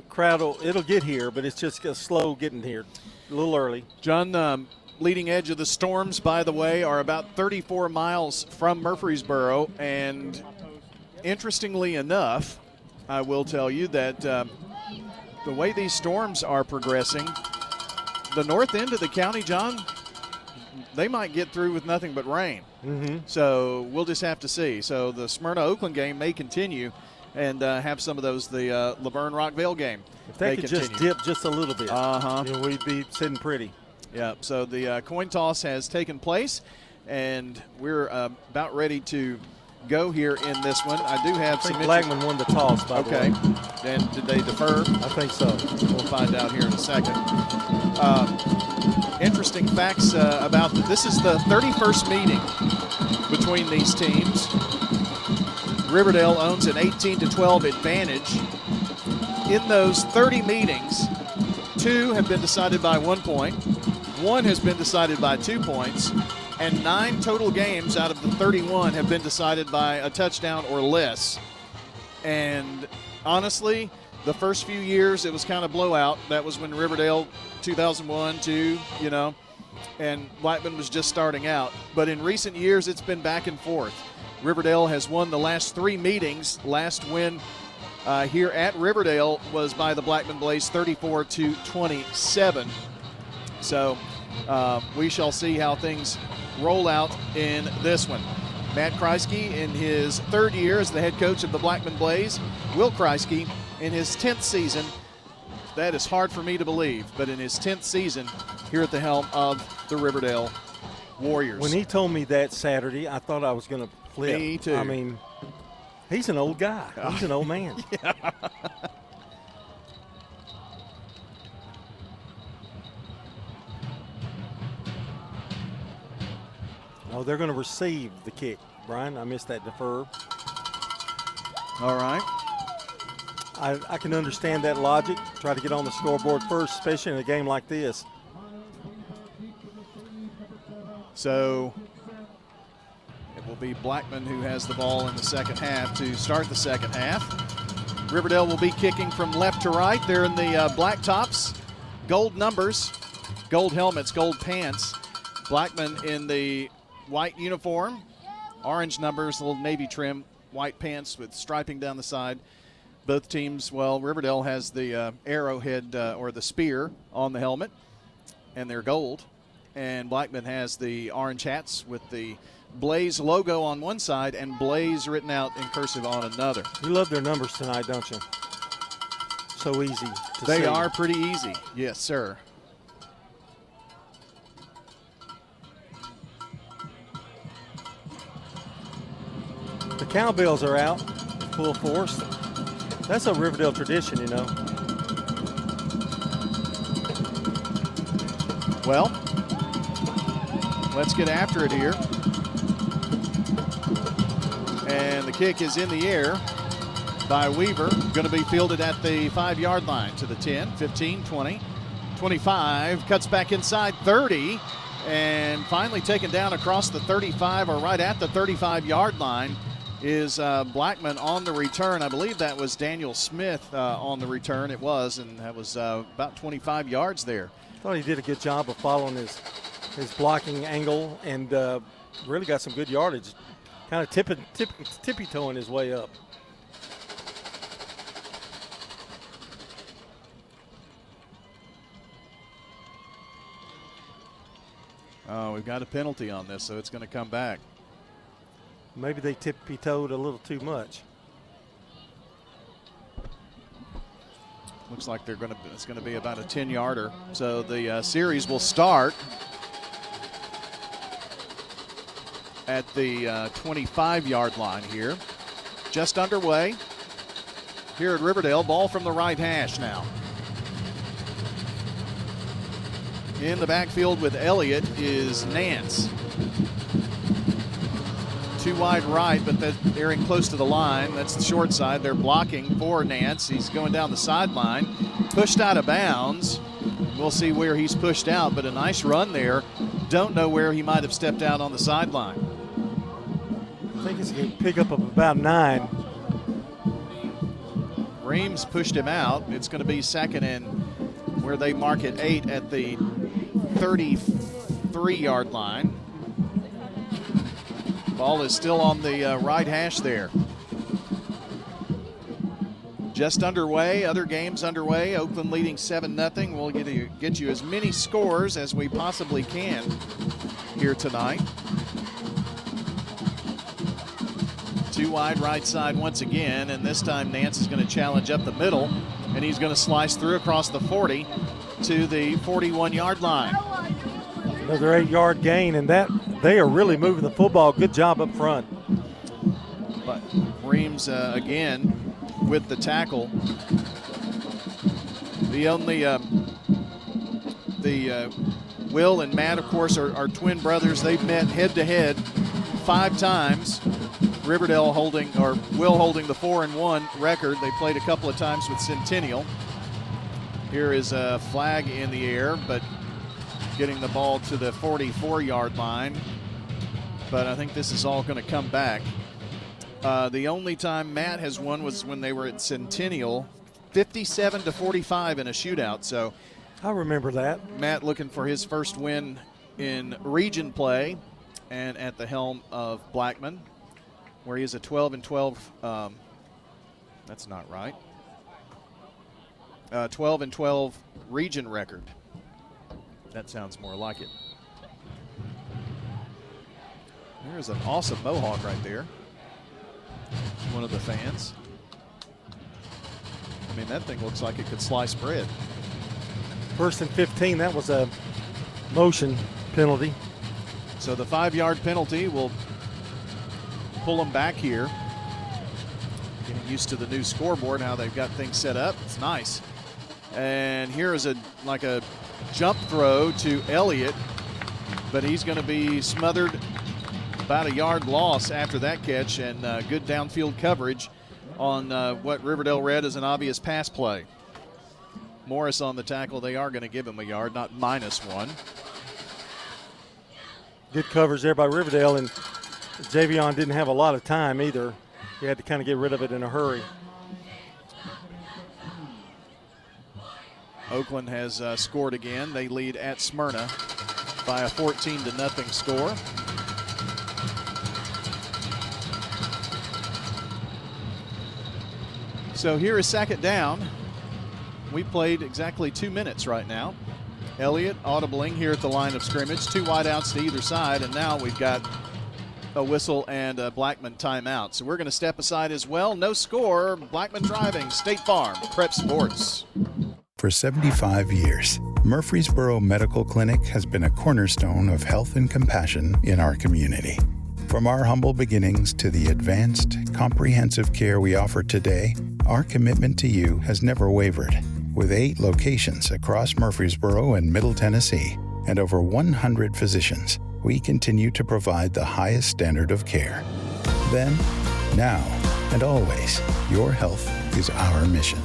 crowd. It'll get here, but it's just slow getting here, a little early. John, leading edge of the storms, by the way, are about 34 miles from Murfreesboro, and interestingly enough, I will tell you that the way these storms are progressing, the north end of the county, John, they might get through with nothing but rain. Mm-hmm. So we'll just have to see. So the Smyrna-Oakland game may continue and have some of those, the Laverne-Rockville game. If they could just dip just a little bit, we'd be sitting pretty. Yeah, so the coin toss has taken place, and we're about ready to go here in this one. I do have some. Blackman won the toss, by the way. Okay. And did they defer? I think so. We'll find out here in a second. Interesting facts about this is the 31st meeting between these teams. Riverdale owns an 18-12 advantage. In those 30 meetings, 2 have been decided by 1 point. 1 has been decided by 2 points, and 9 total games out of the 31 have been decided by a touchdown or less. And honestly, the first few years it was kind of blowout. That was when Riverdale 2001, 2, and Blackman was just starting out. But in recent years, it's been back and forth. Riverdale has won the last 3 meetings. Last win here at Riverdale was by the Blackman Blaze 34-27. So we shall see how things roll out in this one. Matt Kreisky in his 3rd year as the head coach of the Blackman Blaze. Will Kreisky in his 10th season. That is hard for me to believe, but in his 10th season here at the helm of the Riverdale Warriors. When he told me that Saturday, I thought I was going to flip. Me too. I mean, he's an old guy. He's an old man. Yeah. Oh, they're going to receive the kick, Brian. I missed that defer. All right. I can understand that logic. Try to get on the scoreboard first, especially in a game like this. So it will be Blackman who has the ball in the second half to start the second half. Riverdale will be kicking from left to right. They're in the black tops, gold numbers, gold helmets, gold pants. Blackman in the white uniform, orange numbers, a little navy trim, white pants with striping down the side. Both teams, well, Riverdale has the arrowhead or the spear on the helmet, and they're gold. And Blackman has the orange hats with the Blaze logo on one side and Blaze written out in cursive on another. You love their numbers tonight, don't you? So easy to see. They are pretty easy. Yes, sir. The cowbells are out full force. That's a Riverdale tradition, you know. Well, let's get after it here. And the kick is in the air. by Weaver. Going to be fielded at the 5-yard line to the 10, 15, 20, 25. Cuts back inside 30. And finally taken down across the 35 or right at the 35-yard line is Blackman on the return. I believe that was Daniel Smith on the return. It was, and that was about 25 yards there. I thought he did a good job of following his blocking angle and really got some good yardage. Kind of tippy-toeing his way up. Oh, we've got a penalty on this, so it's going to come back. Maybe they tippy-toed a little too much. Looks like it's going to be about a 10-yarder. So the series will start at the 25-yard line here. Just underway here at Riverdale. Ball from the right hash now. In the backfield with Elliott is Nance. Too wide right, but they're in close to the line. That's the short side. They're blocking for Nance. He's going down the sideline. Pushed out of bounds. We'll see where he's pushed out, but a nice run there. Don't know where he might have stepped out on the sideline. I think it's going to pick up of about 9. Reams pushed him out. It's going to be second and where they mark it 8 at the 33-yard line. Ball is still on the right hash there. Just underway, other games underway. Oakland leading 7-0. We'll get you as many scores as we possibly can here tonight. Too wide right side once again, and this time Nance is going to challenge up the middle, and he's going to slice through across the 40 to the 41-yard line. Another 8-yard gain, and that they are really moving the football. Good job up front. But Reams again with the tackle. The only Will and Matt, of course, are twin brothers. They've met head-to-head 5 times. Riverdale holding, or Will holding the 4-1 record. They played a couple of times with Centennial. Here is a flag in the air, but getting the ball to the 44-yard line. But I think this is all going to come back. The only time Matt has won was when they were at Centennial, 57-45 in a shootout. So I remember that. Matt looking for his first win in region play and at the helm of Blackman, where he is a 12-12. That's not right. 12-12 region record. That sounds more like it. There's an awesome mohawk right there. One of the fans. I mean, that thing looks like it could slice bread. First and 15, that was a motion penalty. So the 5-yard penalty will pull them back here. Getting used to the new scoreboard, how they've got things set up. It's nice. And here is a jump throw to Elliott, but he's going to be smothered. About a yard loss after that catch, and good downfield coverage on what Riverdale read as an obvious pass play. Morris on the tackle. They are going to give him a yard, not -1. Good coverage there by Riverdale, and Javion didn't have a lot of time either. He had to kind of get rid of it in a hurry. Oakland has scored again. They lead at Smyrna by a 14-0 score. So here is second down. We played exactly 2 minutes right now. Elliott audibling here at the line of scrimmage. 2 wideouts to either side, and now we've got a whistle and a Blackman timeout. So we're going to step aside as well. No score. Blackman driving. State Farm Prep Sports. For 75 years, Murfreesboro Medical Clinic has been a cornerstone of health and compassion in our community. From our humble beginnings to the advanced, comprehensive care we offer today, our commitment to you has never wavered. With 8 locations across Murfreesboro and Middle Tennessee and over 100 physicians, we continue to provide the highest standard of care. Then, now, And always, your health is our mission.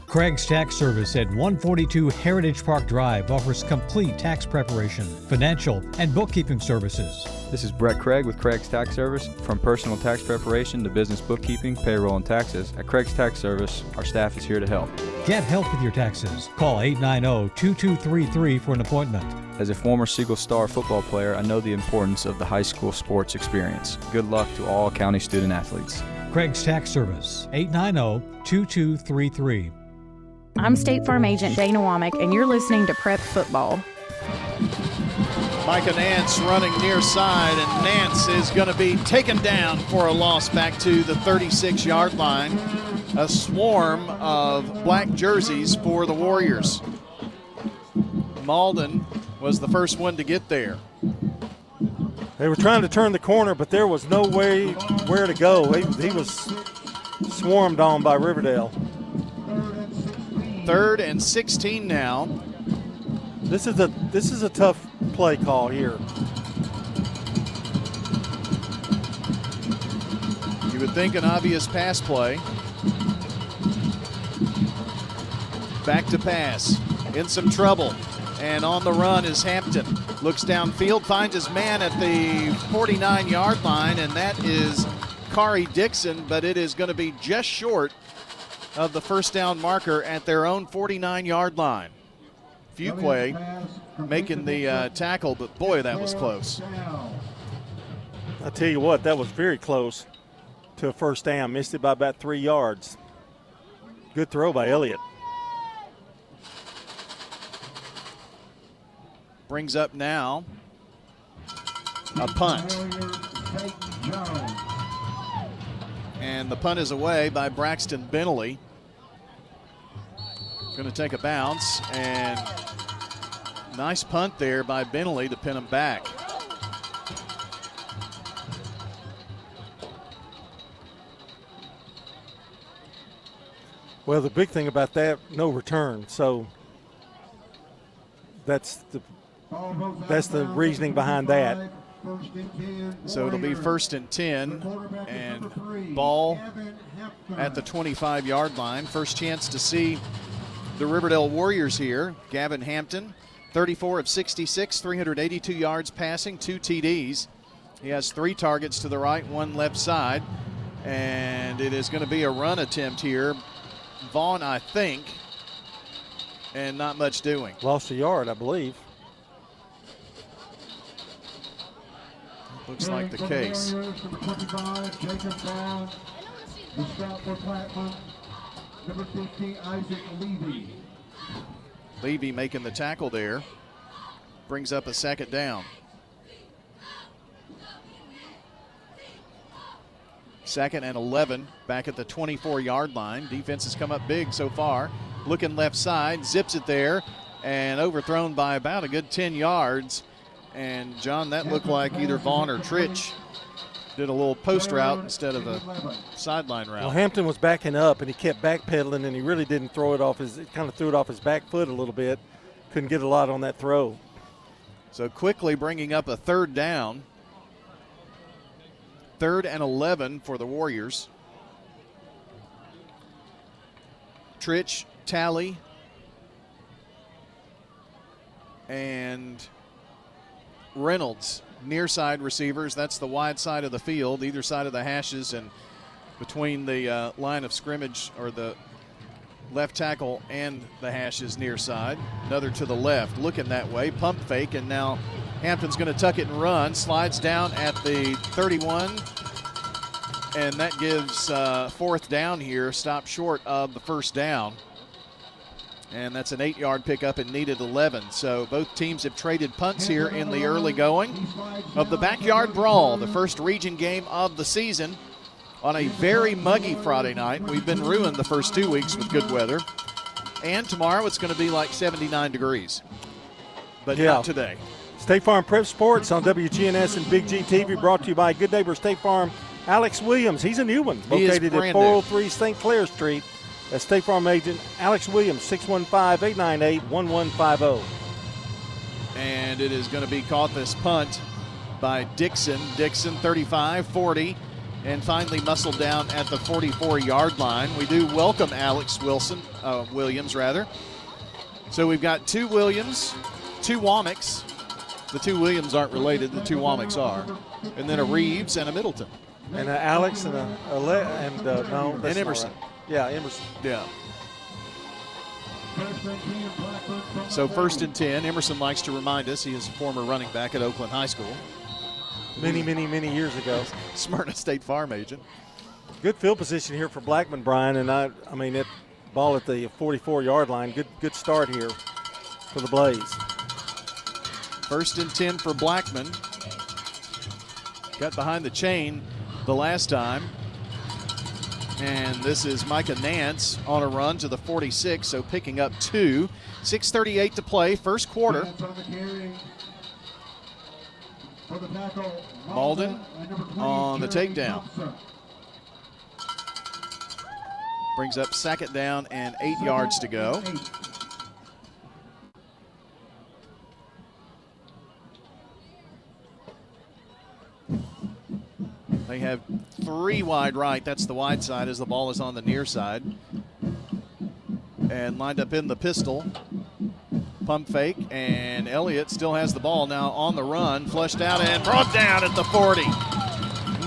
Craig's Tax Service at 142 Heritage Park Drive offers complete tax preparation, financial, and bookkeeping services. This is Brett Craig with Craig's Tax Service. From personal tax preparation to business bookkeeping, payroll, and taxes, at Craig's Tax Service, our staff is here to help. Get help with your taxes. Call 890-2233 for an appointment. As a former Siegel Star football player, I know the importance of the high school sports experience. Good luck to all county student athletes. Craig's Tax Service, 890-2233. I'm State Farm Agent Dana Womack, and you're listening to Prep Football. Micah Nance running near side, and Nance is going to be taken down for a loss back to the 36-yard line. A swarm of black jerseys for the Warriors. Malden was the first one to get there. They were trying to turn the corner, but there was no way where to go. He was swarmed on by Riverdale. 3rd and 16 now. This is a tough play call here. You would think an obvious pass play. Back to pass. In some trouble. And on the run is Hampton. Looks downfield, finds his man at the 49-yard line, and that is Kari Dixon, but it is going to be just short of the first down marker at their own 49-yard line. Fuquay making the tackle, but boy, that was close. I tell you what, that was very close to a first down. Missed it by about 3 yards. Good throw by Elliott. Brings up now a punt. And the punt is away by Braxton Bentley. Going to take a bounce, and nice punt there by Bentley to pin him back. Well, the big thing about that, no return. So that's the reasoning behind that. So it'll be 1st and 10, and ball at the 25-yard line. First chance to see the Riverdale Warriors here. Gavin Hampton, 34 of 66, 382 yards passing, 2 TDs. He has 3 targets to the right, 1 left side, and it is going to be a run attempt here. Vaughn, I think, and not much doing. Lost a yard, I believe. Looks like the case. Levy making the tackle there. Brings up a 2nd down. 2nd and 11 back at the 24-yard line. Defense has come up big so far. Looking left side, zips it there, and overthrown by about a good 10 yards. And, John, that looked like either Vaughn or Tritch did a little post route instead of a sideline route. Well, Hampton was backing up, and he kept backpedaling, and he really didn't throw it off kind of threw it off his back foot a little bit. Couldn't get a lot on that throw. So quickly bringing up a 3rd down. 3rd and 11 for the Warriors. Tritch, Talley, and Reynolds, near side receivers. That's the wide side of the field, either side of the hashes and between the line of scrimmage, or the left tackle and the hashes near side. Another to the left, looking that way, pump fake, and now Hampton's going to tuck it and run, slides down at the 31, and that gives 4th down here, stop short of the first down. And that's an 8-yard pickup and needed 11. So both teams have traded punts here in the early going of the Backyard Brawl, the first region game of the season on a very muggy Friday night. We've been ruined the first 2 weeks with good weather. And tomorrow it's going to be like 79 degrees. But not today. State Farm Prep Sports on WGNS and Big G TV, brought to you by Good Neighbor State Farm. Alex Williams, he's a new one, located at 403 St. Clair Street. That's State Farm agent Alex Williams, 615-898-1150. And it is going to be caught, this punt, by Dixon. Dixon, 35, 40, and finally muscled down at the 44-yard line. We do welcome Alex Williams. So we've got 2 Williams, 2 Womacks. The 2 Williams aren't related, the 2 Womacks are. And then a Reeves and a Middleton. And Alex and no, that's and Emerson. Right. Yeah, Emerson. Yeah. So 1st and 10. Emerson likes to remind us he is a former running back at Oakland High School. Many years ago. Smyrna State Farm agent. Good field position here for Blackman, Brian, and I mean that ball at the 44-yard line. Good start here for the Blaze. 1st and 10 for Blackman. Got behind the chain the last time. And this is Micah Nance on a run to the 46, so picking up 2. 6:38 to play, first quarter. Malden on the takedown. Brings up 2nd down and 8 yards to go. They have 3 wide right. That's the wide side as the ball is on the near side. And lined up in the pistol. Pump fake, and Elliott still has the ball now on the run. Flushed out and brought down at the 40.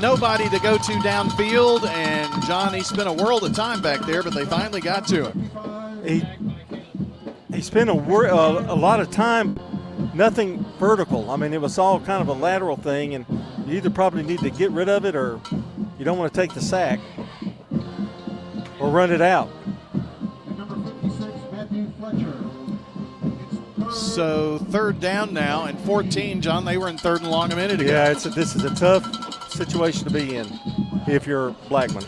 Nobody to go to downfield, and Johnny spent a world of time back there, but they finally got to him. He spent a lot of time, nothing vertical. I mean, it was all kind of a lateral thing, and you either probably need to get rid of it or you don't want to take the sack or run it out. So 3rd down now and 14, John. They were in 3rd and long a minute ago. Yeah, this is a tough situation to be in if you're Blackman.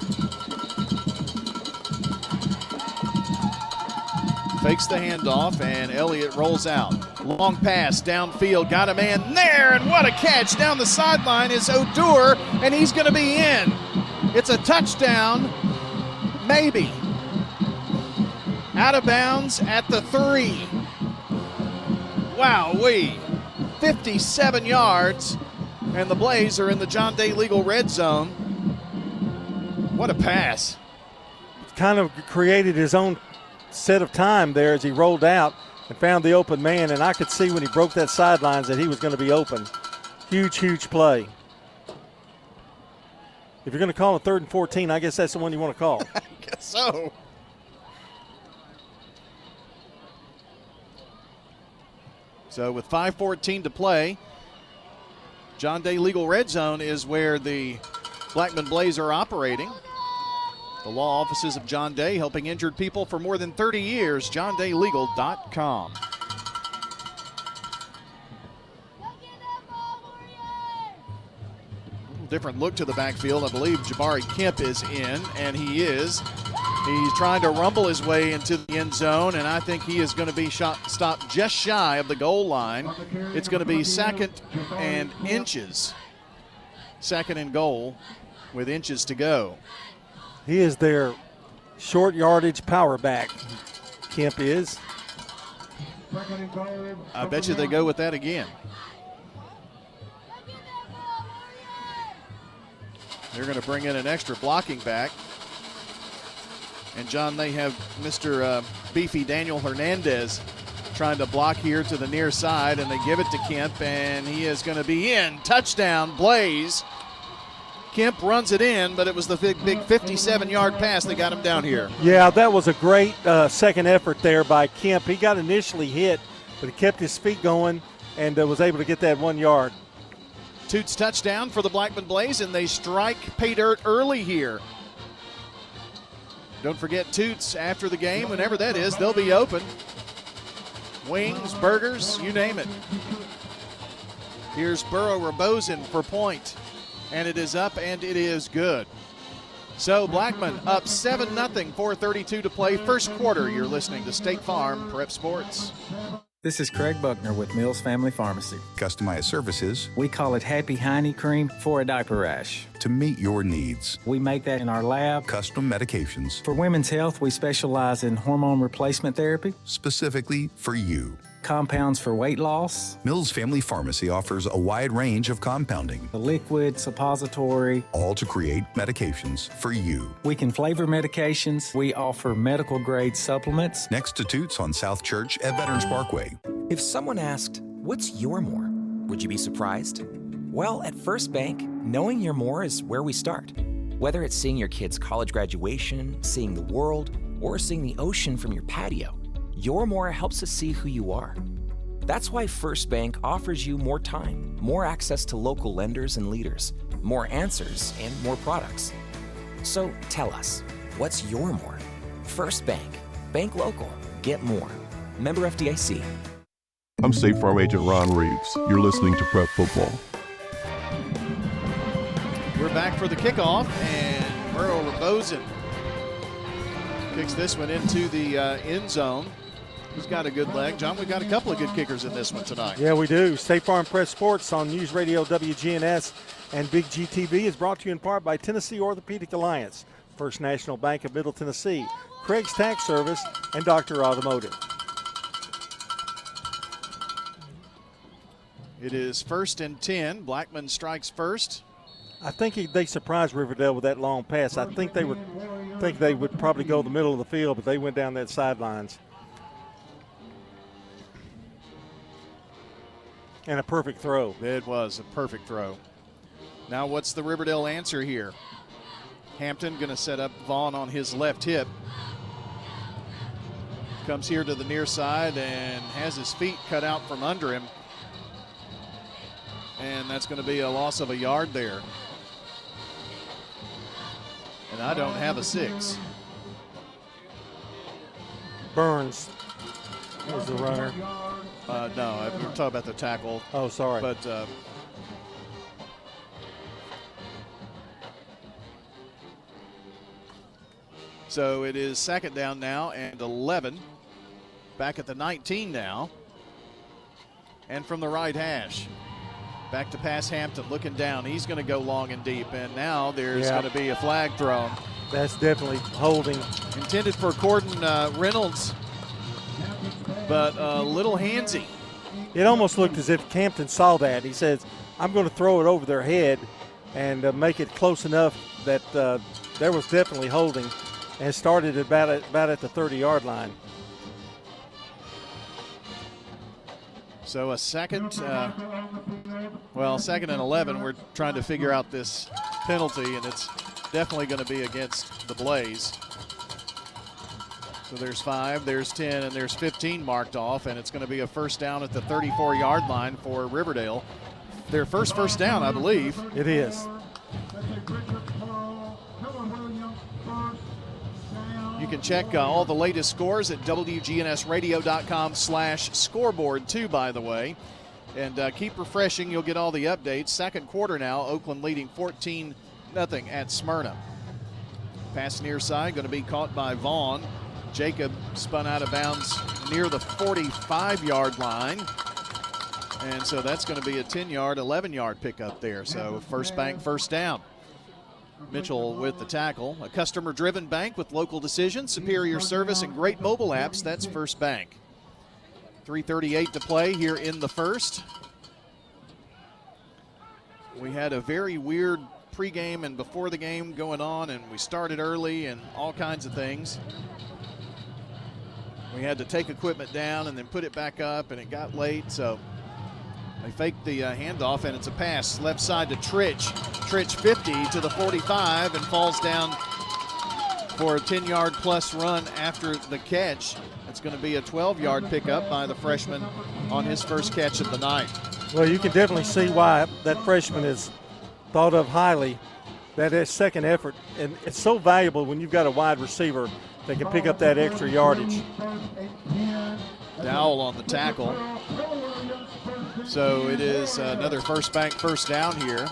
Fakes the handoff, and Elliott rolls out. Long pass downfield, got a man there, and what a catch. Down the sideline is Odur, and he's going to be in. It's a touchdown, maybe. Out of bounds at the 3. Wowee. 57 yards, and the Blaze are in the John Day Legal red zone. What a pass. Kind of created his own set of time there as he rolled out and found the open man, and I could see when he broke that sidelines that he was going to be open. Huge play. If you're going to call a 3rd and 14, I guess that's the one you want to call. I guess so. So with 5:14 to play, John Day Legal red zone is where the Blackman Blaze are operating. The law offices of John Day, helping injured people for more than 30 years. JohnDayLegal.com. Different look to the backfield. I believe Jabari Kemp is in, and he is. He's trying to rumble his way into the end zone, and I think he is going to be stopped just shy of the goal line. It's going to be 2nd and inches. 2nd and goal with inches to go. He is their short yardage power back. Kemp is. I bet you they go with that again. They're going to bring in an extra blocking back. And, John, they have Mr. Beefy Daniel Hernandez trying to block here to the near side, and they give it to Kemp, and he is going to be in. Touchdown, Blaze. Kemp runs it in, but it was the big 57-yard pass that got him down here. Yeah, that was a great second effort there by Kemp. He got initially hit, but he kept his feet going and was able to get that 1 yard. Toots touchdown for the Blackman Blaze, and they strike pay dirt early here. Don't forget Toots after the game, whenever that is, they'll be open. Wings, burgers, you name it. Here's Burrow Rabosin for point, and it is up and it is good. So Blackman up 7-0, 4:32 to play, first quarter. You're listening to State Farm Prep Sports. This is Craig Buckner with Mills Family Pharmacy. Customized services. We call it Happy Hiney Cream for a diaper rash. to meet your needs. We make that in our lab. Custom medications. For women's health, we specialize in hormone replacement therapy. Specifically for you. Compounds for weight loss. Mills Family Pharmacy offers a wide range of compounding. The liquid, suppository. All to create medications for you. We can flavor medications. We offer medical grade supplements. Next to Toots on South Church at Veterans Parkway. If someone asked, what's your more? Would you be surprised? Well, at First Bank, knowing your more is where we start. Whether it's seeing your kid's college graduation, seeing the world, or seeing the ocean from your patio, your more helps us see who you are. That's why First Bank offers you more time, more access to local lenders and leaders, more answers, and more products. So tell us, what's your more? First Bank. Bank local. Get more. Member FDIC. I'm State Farm Agent Ron Reeves. You're listening to Prep Football. We're back for the kickoff, and Merle Rebozen kicks this one into the end zone. He's got a good leg. John, we've got a couple of good kickers in this one tonight. Yeah, we do. State Farm Prep Sports on News Radio WGNS and Big GTV is brought to you in part by Tennessee Orthopedic Alliance, First National Bank of Middle Tennessee, Craig's Tax Service, and Dr. Automotive. It is 1st and 10. Blackman strikes first. I think they surprised Riverdale with that long pass. I think they would probably go the middle of the field, but they went down that sidelines. And a perfect throw. It was a perfect throw. Now what's the Riverdale answer here? Hampton going to set up Vaughn on his left hip. Comes here to the near side and has his feet cut out from under him. And that's going to be a loss of a yard there. And I don't have a 6. Burns was the runner. No, we're talking about the tackle. Oh, sorry. But so it is 2nd down now and 11. Back at the 19 now. And from the right hash. Back to pass Hampton, looking down. He's going to go long and deep, and now there's going to be a flag thrown. That's definitely holding. Intended for Corden Reynolds, but a little handsy. It almost looked as if Hampton saw that. He says, I'm going to throw it over their head and make it close enough that there was definitely holding, and started about at the 30-yard line. So a second, 2nd and 11. We're trying to figure out this penalty, and it's definitely going to be against the Blaze. So there's 5, there's 10, and there's 15 marked off, and it's going to be a first down at the 34-yard line for Riverdale. Their first down, I believe. It is. You can check all the latest scores at WGNSradio.com/scoreboard too, by the way. And keep refreshing. You'll get all the updates. Second quarter now, Oakland leading 14-0 at Smyrna. Pass near side, going to be caught by Vaughn. Jacob spun out of bounds near the 45-yard line. And so that's going to be a 10-yard, 11-yard pickup there. So First Bank first down. Mitchell with the tackle. A customer-driven bank with local decisions, superior service, and great mobile apps. That's First Bank. 3:38 to play here in the first. We had a very weird pregame and before the game going on, and we started early and all kinds of things. We had to take equipment down and then put it back up, and it got late, so they faked the handoff, and it's a pass left side to Tritch. Tritch 50 to the 45 and falls down for a 10-yard plus run after the catch. It's going to be a 12-yard pickup by the freshman on his first catch of the night. Well, you can definitely see why that freshman is thought of highly. That is second effort, and it's so valuable when you've got a wide receiver that can pick up that extra yardage. Dowell on the tackle. So it is another First Bank first down here.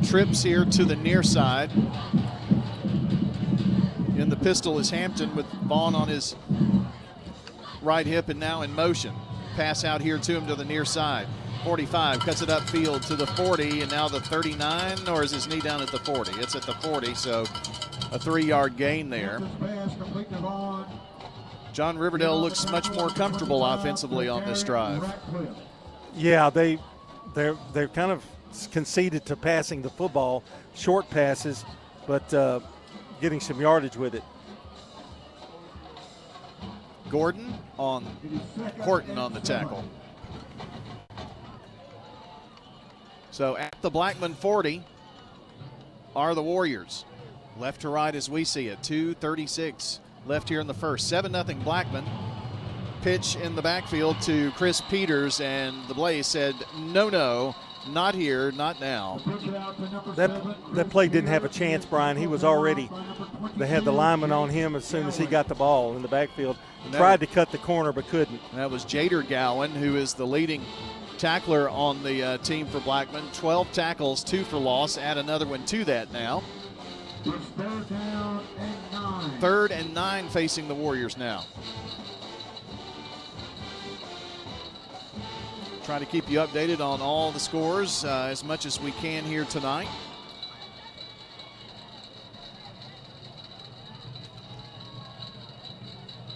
Trips here to the near side. In the pistol is Hampton with Vaughn on his right hip and now in motion. pass out here to him to the near side. 45, cuts it upfield to the 40, and now the 39, or is his knee down at the 40? It's at the 40, so a 3-yard gain there. John, Riverdale looks much more comfortable offensively on this drive. Yeah, they're kind of conceded to passing the football, short passes, but getting some yardage with it. Horton on the tackle. So at the Blackman 40 are the Warriors. Left to right as we see it. 2:36 left here in the first. 7-0 Blackman. Pitch in the backfield to Chris Peters, and the Blaze said, no, not here, not now. That play didn't have a chance, Brian. He was already, they had the lineman on him as soon as he got the ball in the backfield. Tried to cut the corner but couldn't. That was Jader Gowan, who is the leading tackler on the team for Blackman. 12 tackles, 2 for loss. Add another one to that now. 3rd and 9 facing the Warriors now. Try to keep you updated on all the scores as much as we can here tonight.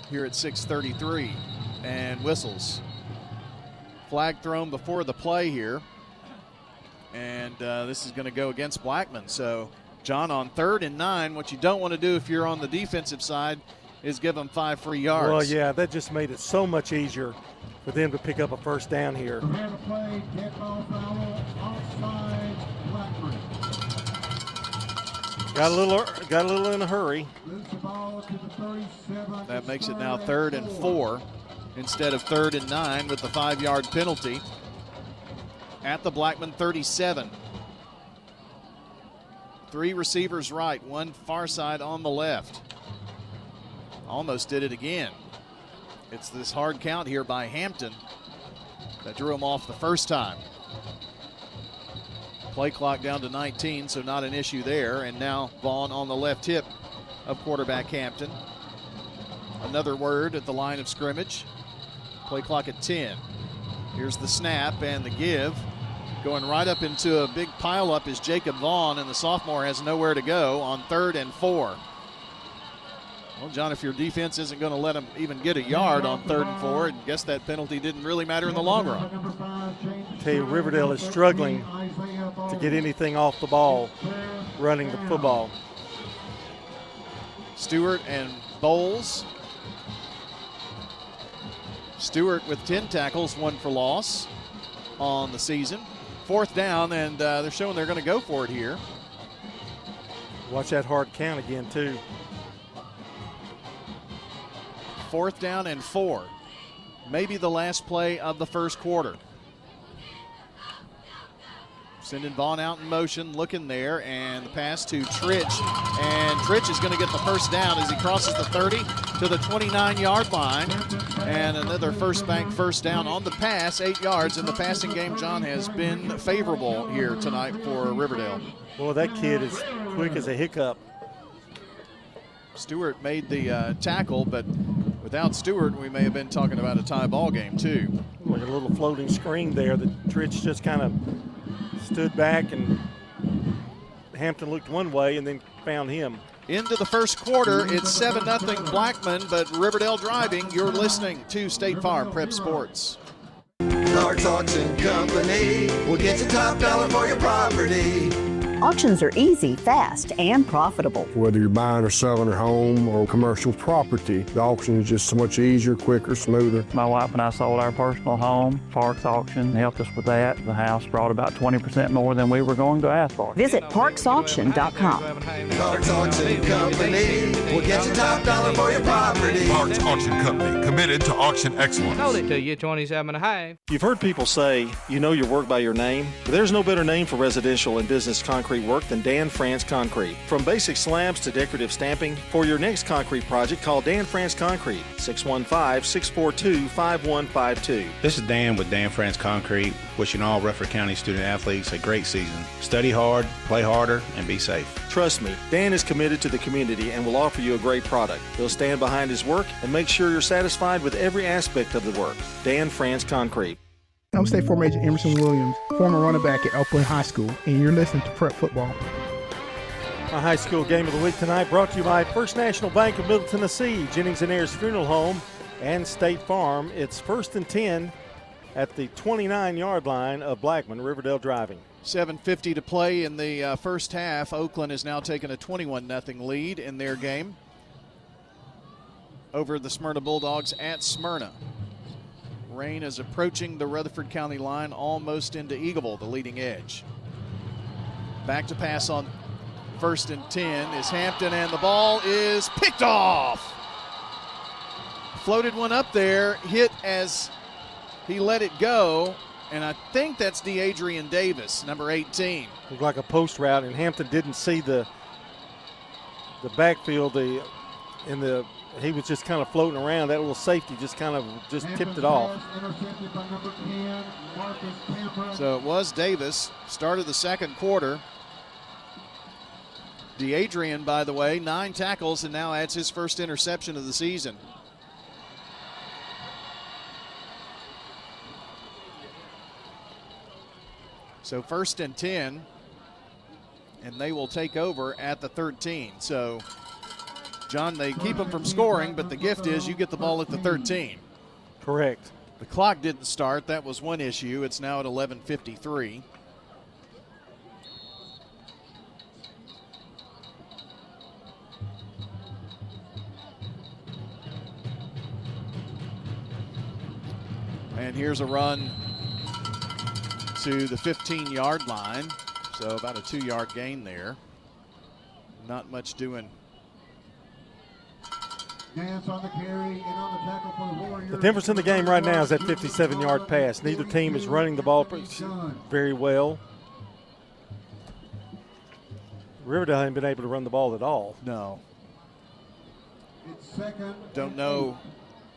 Here at 6:33, and whistles. Flag thrown before the play here, and this is going to go against Blackman. So, John, on 3rd and 9, what you don't want to do if you're on the defensive side is give them 5 free yards. Well, yeah, that just made it so much easier for them to pick up a first down here. Got a little in a hurry. That makes it now 3rd and 4 instead of 3rd and 9 with the 5-yard penalty at the Blackman 37. 3 receivers right, 1 far side on the left. Almost did it again. It's this hard count here by Hampton that drew him off the first time. Play clock down to 19, so not an issue there. And now Vaughn on the left hip of quarterback Hampton. Another word at the line of scrimmage. Play clock at 10. Here's the snap and the give. Going right up into a big pileup is Jacob Vaughn, and the sophomore has nowhere to go on 3rd and 4. Well, John, if your defense isn't going to let him even get a yard on 3rd and 4, I guess that penalty didn't really matter in the long run. I tell you, Riverdale is struggling to get anything off the ball running the football. Stewart and Bowles. Stewart with 10 tackles, 1 for loss on the season. 4th down, and they're showing they're going to go for it here. Watch that hard count again, too. 4th down and 4. Maybe the last play of the first quarter. Sending Vaughn out in motion, looking there, and the pass to Tritch. And Tritch is going to get the first down as he crosses the 30 to the 29-yard line. And another First Bank first down on the pass, 8 yards. And the passing game, John, has been favorable here tonight for Riverdale. Well, that kid is quick as a hiccup. Stewart made the tackle, but without Stewart, we may have been talking about a tie ball game, too. Like a little floating screen there that Tritch just kind of stood back, and Hampton looked one way and then found him. Into the first quarter, it's 7-0 Blackman, but Riverdale driving. You're listening to State Farm Prep Sports. Clark's Auction Company will get you top dollar for your property. Auctions are easy, fast, and profitable. Whether you're buying or selling a home or commercial property, the auction is just so much easier, quicker, smoother. My wife and I sold our personal home. Parks Auction helped us with that. The house brought about 20% more than we were going to ask for. Visit parksauction.com. Clark's Auction Company will get you top dollar for your property. Clark's Auction Company, committed to auction excellence. Sold it to you, 27.5. You've heard people say, you know your work by your name. But there's no better name for residential and business concrete concrete work than Dan France Concrete. From basic slabs to decorative stamping, for your next concrete project, call Dan France Concrete, 615-642-5152. This is Dan with Dan France Concrete, wishing all Rutherford County student athletes a great season. Study hard, play harder, and be safe. Trust me, Dan is committed to the community and will offer you a great product. He'll stand behind his work and make sure you're satisfied with every aspect of the work. Dan France Concrete. I'm State Farm Agent Emerson Williams, former running back at Elk Point High School, and you're listening to Prep Football. Our high school game of the week tonight brought to you by First National Bank of Middle Tennessee, Jennings and Ayers Funeral Home, and State Farm. It's 1st and 10 at the 29-yard line of Blackman, Riverdale driving. 7:50 to play in the first half. Oakland has now taken a 21-0 lead in their game over the Smyrna Bulldogs at Smyrna. Rain is approaching the Rutherford County line almost into Eagleville, the leading edge. Back to pass on 1st and 10 is Hampton, and the ball is picked off. Floated one up there, hit as he let it go, and I think that's DeAdrian Davis, number 18. Looked like a post route, and Hampton didn't see the backfield. He was just kind of floating around. That little safety just tipped it off. So it was Davis. Started the second quarter. DeAdrian, by the way, 9 tackles and now adds his first interception of the season. So 1st and 10, and they will take over at the 13. So John, they keep them from scoring, but the gift is you get the ball at the 13. Correct. The clock didn't start. That was one issue. It's now at 11:53. And here's a run to the 15-yard line. So about a 2-yard gain there. Not much doing. The difference in the game right now is that 57-yard pass. Neither team is running the ball very well. Riverdale hasn't been able to run the ball at all. No. Don't know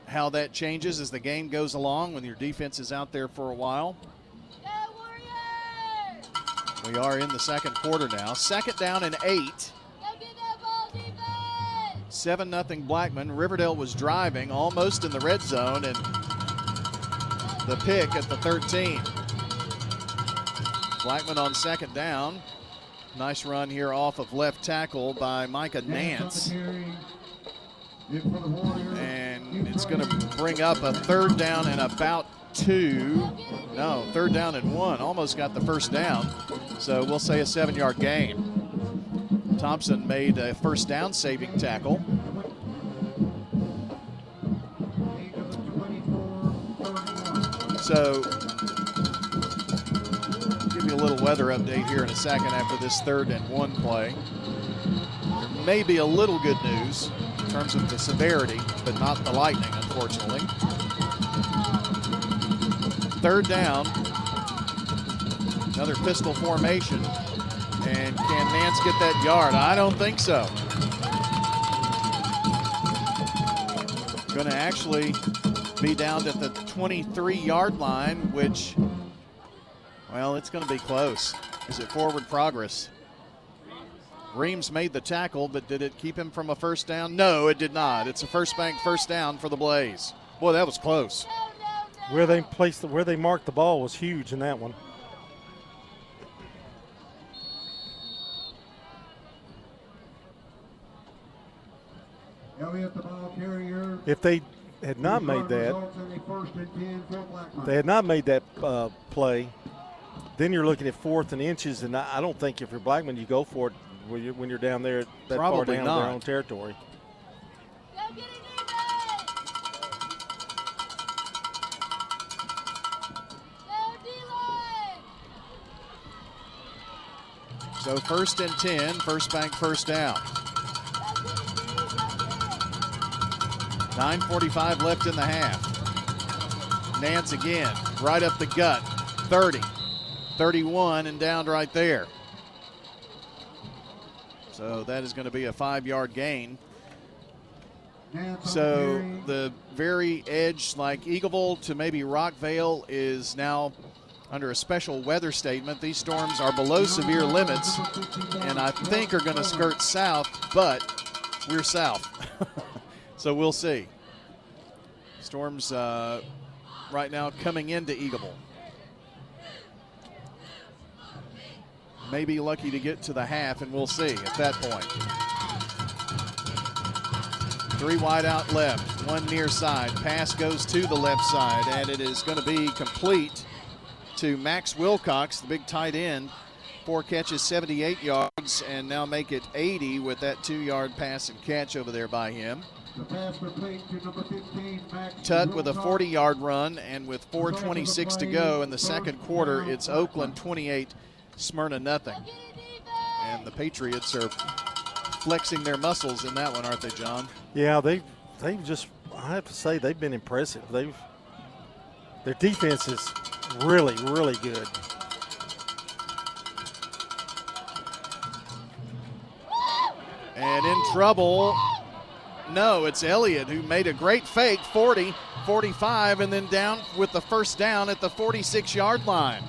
how that changes as the game goes along when your defense is out there for a while. We are in the second quarter now. 2nd down and 8. 7-0 Blackman. Riverdale was driving almost in the red zone, and the pick at the 13. Blackman on 2nd down. Nice run here off of left tackle by Micah Nance. And it's going to bring up a 3rd down and about 2. No, 3rd down and 1. Almost got the first down. So we'll say a 7-yard gain. Thompson made a first down saving tackle. So, give you a little weather update here in a second after this 3rd and 1 play. There may be a little good news in terms of the severity, but not the lightning, unfortunately. 3rd down, another pistol formation. And can Nance get that yard? I don't think so. Going to actually be down at the 23-yard line, which, well, it's going to be close. Is it forward progress? Reams made the tackle, but did it keep him from a first down? No, it did not. It's a First Bank first down for the Blaze. Boy, that was close. Where they marked the ball was huge in that one. If they had not made that, play, then you're looking at 4th and inches, and I don't think if you're Blackman, you go for it when you're down there that far down in their own territory. So 1st and 10, First Bank first down. 9:45 left in the half. Nance again, right up the gut. 30, 31, and down right there. So that is going to be a 5-yard gain. So the very edge, like Eagleville to maybe Rockvale, is now under a special weather statement. These storms are below severe limits and I think are going to skirt south, but we're south. So we'll see. Storms right now coming into Eagleville. Maybe lucky to get to the half, and we'll see at that point. 3 wide out left, 1 near side. Pass goes to the left side, and it is going to be complete to Max Wilcox, the big tight end. 4 catches, 78 yards, and now make it 80 with that 2-yard pass and catch over there by him. Tutt with a 40-yard run, and with 4:26 to go in the second quarter, it's Oakland 28, Smyrna nothing. And the Patriots are flexing their muscles in that one, aren't they, John? Yeah, they've just, I have to say, they've been impressive. Their defense is really, really good. And in trouble. No, it's Elliott who made a great fake, 40, 45, and then down with the first down at the 46-yard line.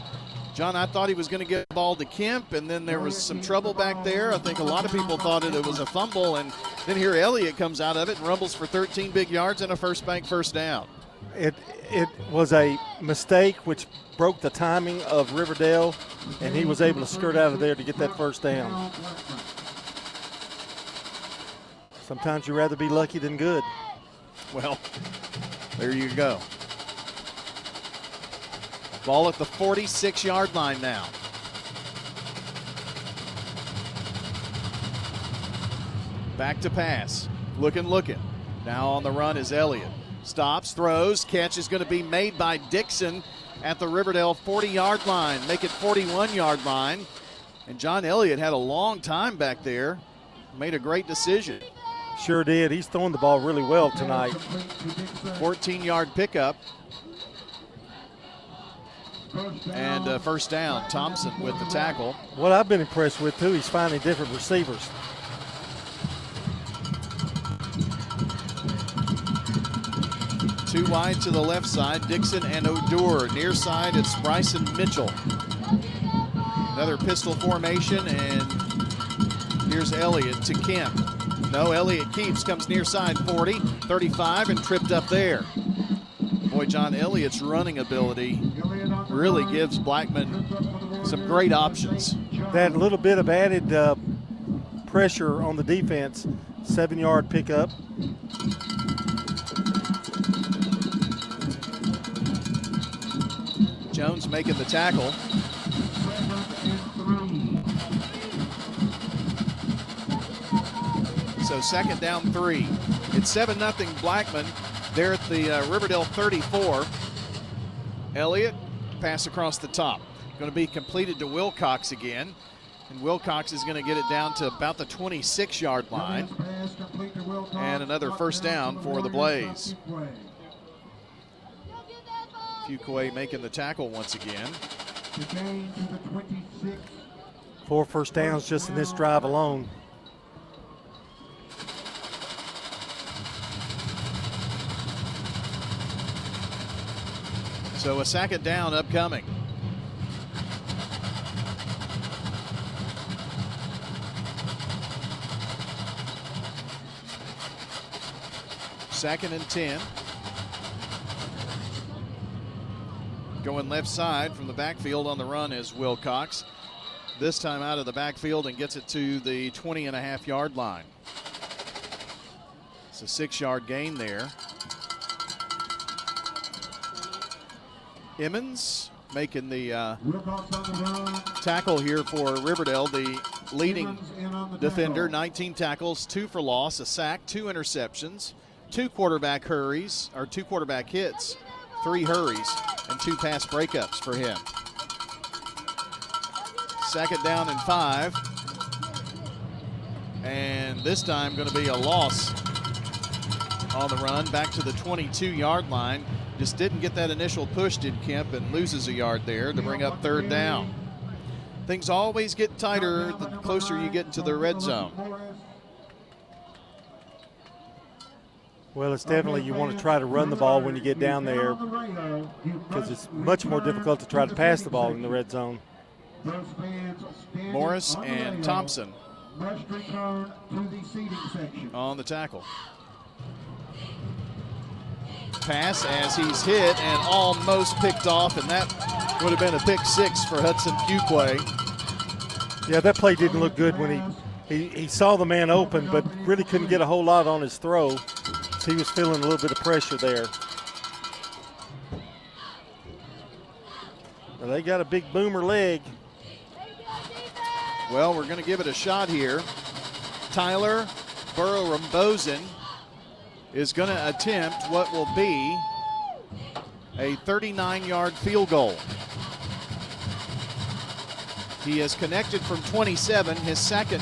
John, I thought he was going to get the ball to Kemp, and then there was some trouble back there. I think a lot of people thought it was a fumble, and then here Elliott comes out of it and rumbles for 13 big yards and a First Bank first down. It was a mistake which broke the timing of Riverdale, and he was able to skirt out of there to get that first down. Sometimes you'd rather be lucky than good. Well, there you go. Ball at the 46-yard line now. Back to pass. Looking. Now on the run is Elliott. Stops, throws, catch is going to be made by Dixon at the Riverdale 40-yard line. Make it 41-yard line. And John Elliott had a long time back there. Made a great decision. Sure did. He's throwing the ball really well tonight. 14-yard pickup. And first down. Thompson with the tackle. What I've been impressed with, too, he's finding different receivers. Two wide to the left side, Dixon and O'Dour. Near side, it's Bryson Mitchell. Another pistol formation, and here's Elliott to Kemp. No, Elliott keeps, comes near side 40, 35, and tripped up there. Boy, John Elliott's running ability really gives Blackman some great options. That little bit of added pressure on the defense, 7-yard pickup. Jones making the tackle. So second down 3. It's 7-0 Blackman. They're at the Riverdale 34. Elliott, pass across the top. Going to be completed to Wilcox again. And Wilcox is going to get it down to about the 26-yard line. And another first down for the Blaze. Fuquay making the tackle once again. 4 first downs just in this drive alone. So a second down upcoming. Second and 10. Going left side from the backfield on the run is Wilcox. This time out of the backfield and gets it to the 20.5-yard line. It's a 6-yard gain there. Emmons making the tackle here for Riverdale, the leading defender. 19 tackles, 2 for loss, a sack, 2 interceptions, 2 quarterback hurries, or 2 quarterback hits, 3 hurries, and 2 pass breakups for him. Second down and 5. And this time going to be a loss on the run, back to the 22-yard line. Just didn't get that initial push, did Kemp, and loses a yard there to bring up third down. things always get tighter the closer you get into the red zone. Well, it's definitely you want to try to run the ball when you get down there because it's much more difficult to try to pass the ball in the red zone. Morris and Thompson on the tackle. Pass as he's hit and almost picked off, and that would have been a pick six for Hudson Fuquay. Yeah, that play didn't look good when he saw the man open, but really couldn't get a whole lot on his throw. So he was feeling a little bit of pressure there. Now they got a big boomer leg. Well, we're going to give it a shot here. Tyler Burrow-Rambosen is going to attempt what will be a 39-yard field goal. He has connected from 27, his second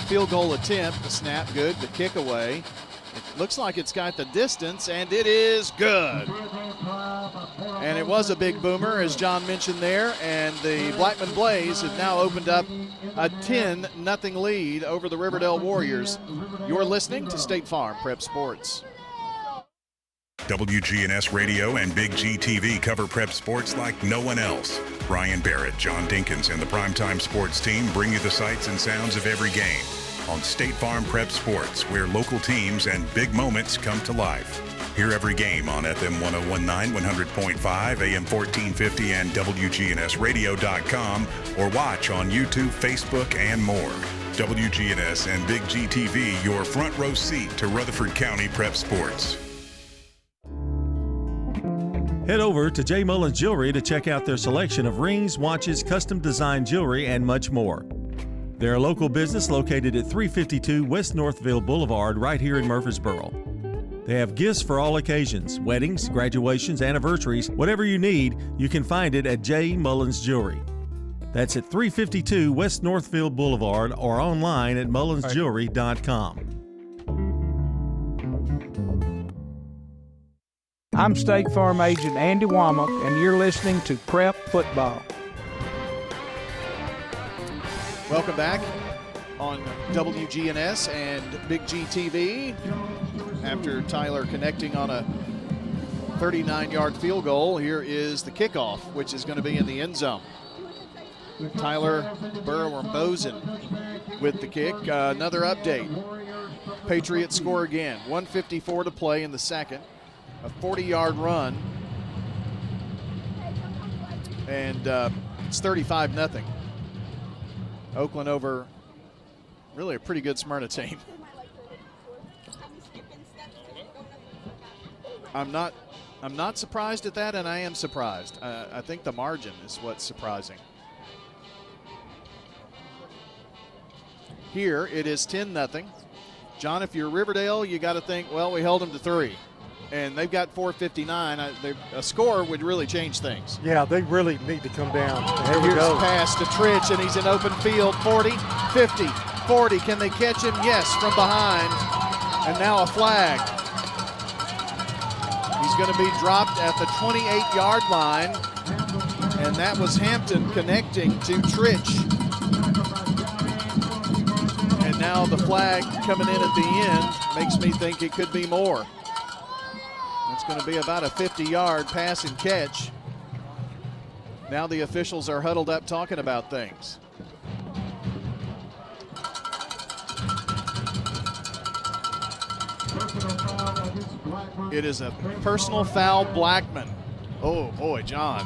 field goal attempt. The snap good, the kick away. It looks like it's got the distance, and it is good. And it was a big boomer, as John mentioned there, and the Blackman Blaze have now opened up a 10-0 lead over the Riverdale Warriors. You're listening to State Farm Prep Sports. WGNS Radio and Big G TV cover prep sports like no one else. Brian Barrett, John Dinkins, and the Primetime Sports team bring you the sights and sounds of every game on State Farm Prep Sports, where local teams and big moments come to life. Hear every game on FM 1019, 100.5, AM 1450, and WGNSradio.com, or watch on YouTube, Facebook, and more. WGNS and Big G TV, your front row seat to Rutherford County Prep Sports. Head over to J. Mullins Jewelry to check out their selection of rings, watches, custom design jewelry, and much more. They're a local business located at 352 West Northville Boulevard right here in Murfreesboro. They have gifts for all occasions, weddings, graduations, anniversaries, whatever you need, you can find it at J. Mullins Jewelry. That's at 352 West Northville Boulevard or online at mullinsjewelry.com. I'm State Farm Agent Andy Womack, and you're listening to Prep Football. Welcome back on WGNS and Big G TV. After Tyler connecting on a 39-yard field goal, here is the kickoff, which is going to be in the end zone. Tyler Burrow-Rambosen with the kick. Another update. Patriots score again. 1:54 to play in the second. A 40-yard run. And it's 35-0. Oakland over really a pretty good Smyrna team. I'm not surprised at that, and I am surprised. I think the margin is what's surprising. Here it is 10-0. John, if you're Riverdale, you got to think, well, we held them to 3. And they've got 4:59. A score would really change things. Yeah, they really need to come down. There we Here's go. a pass to Tritch, and he's in open field. 40, 50, 40. Can they catch him? Yes, from behind. And now a flag. He's going to be dropped at the 28-yard line. And that was Hampton connecting to Tritch. And now the flag coming in at the end makes me think it could be more. It's going to be about a 50-yard pass and catch. Now the officials are huddled up talking about things. It is a personal foul, Blackman. Oh, boy, John.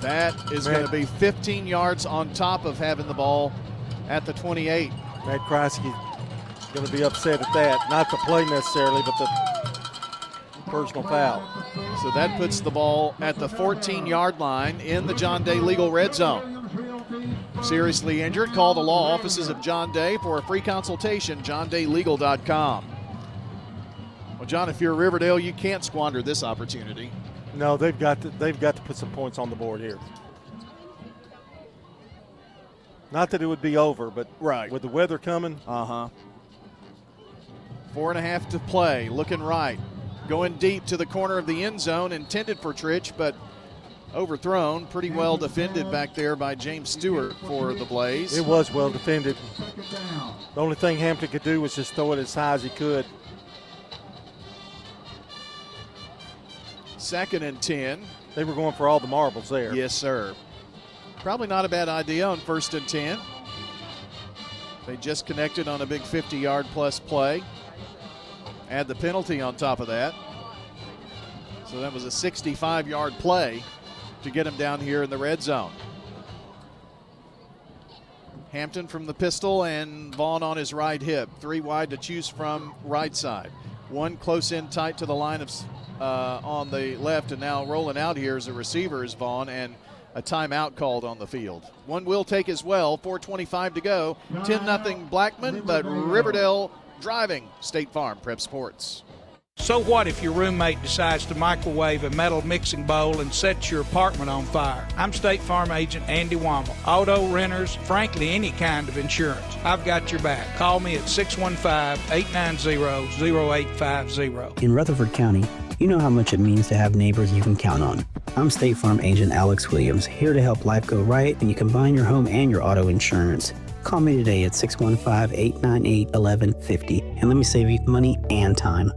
That is going to be 15 yards on top of having the ball at the 28. Matt Kreisky going to be upset at that. Not the play necessarily, but the personal foul. So that puts the ball at the 14-yard line in the John Day legal red zone. Seriously injured? Call the law offices of John Day for a free consultation, johndaylegal.com. Well, John, if you're Riverdale, you can't squander this opportunity. No, they've got to put some points on the board here. Not that it would be over, but right with the weather coming. 4.5 to play, looking right. Going deep to the corner of the end zone, intended for Tritch, but overthrown. Pretty well defended back there by James Stewart for the Blaze. It was well defended. The only thing Hampton could do was just throw it as high as he could. 2nd and 10. They were going for all the marbles there. Yes, sir. Probably not a bad idea on 1st and 10. They just connected on a big 50-yard plus play. Add the penalty on top of that. So that was a 65-yard play to get him down here in the red zone. Hampton from the pistol and Vaughn on his right hip. 3 wide to choose from right side. 1 close in tight to the line of on the left, and now rolling out here as a receiver is Vaughn, and a timeout called on the field. One will take as well. 4:25 to go. 10-0 Blackman, but Riverdale driving State Farm Prep Sports. So what if your roommate decides to microwave a metal mixing bowl and sets your apartment on fire? I'm State Farm Agent Andy Wommel. Auto, renters, frankly, any kind of insurance. I've got your back. Call me at 615-890-0850. In Rutherford County, you know how much it means to have neighbors you can count on. I'm State Farm Agent Alex Williams, here to help life go right when you combine your home and your auto insurance. Call me today at 615-898-1150 and let me save you money and time.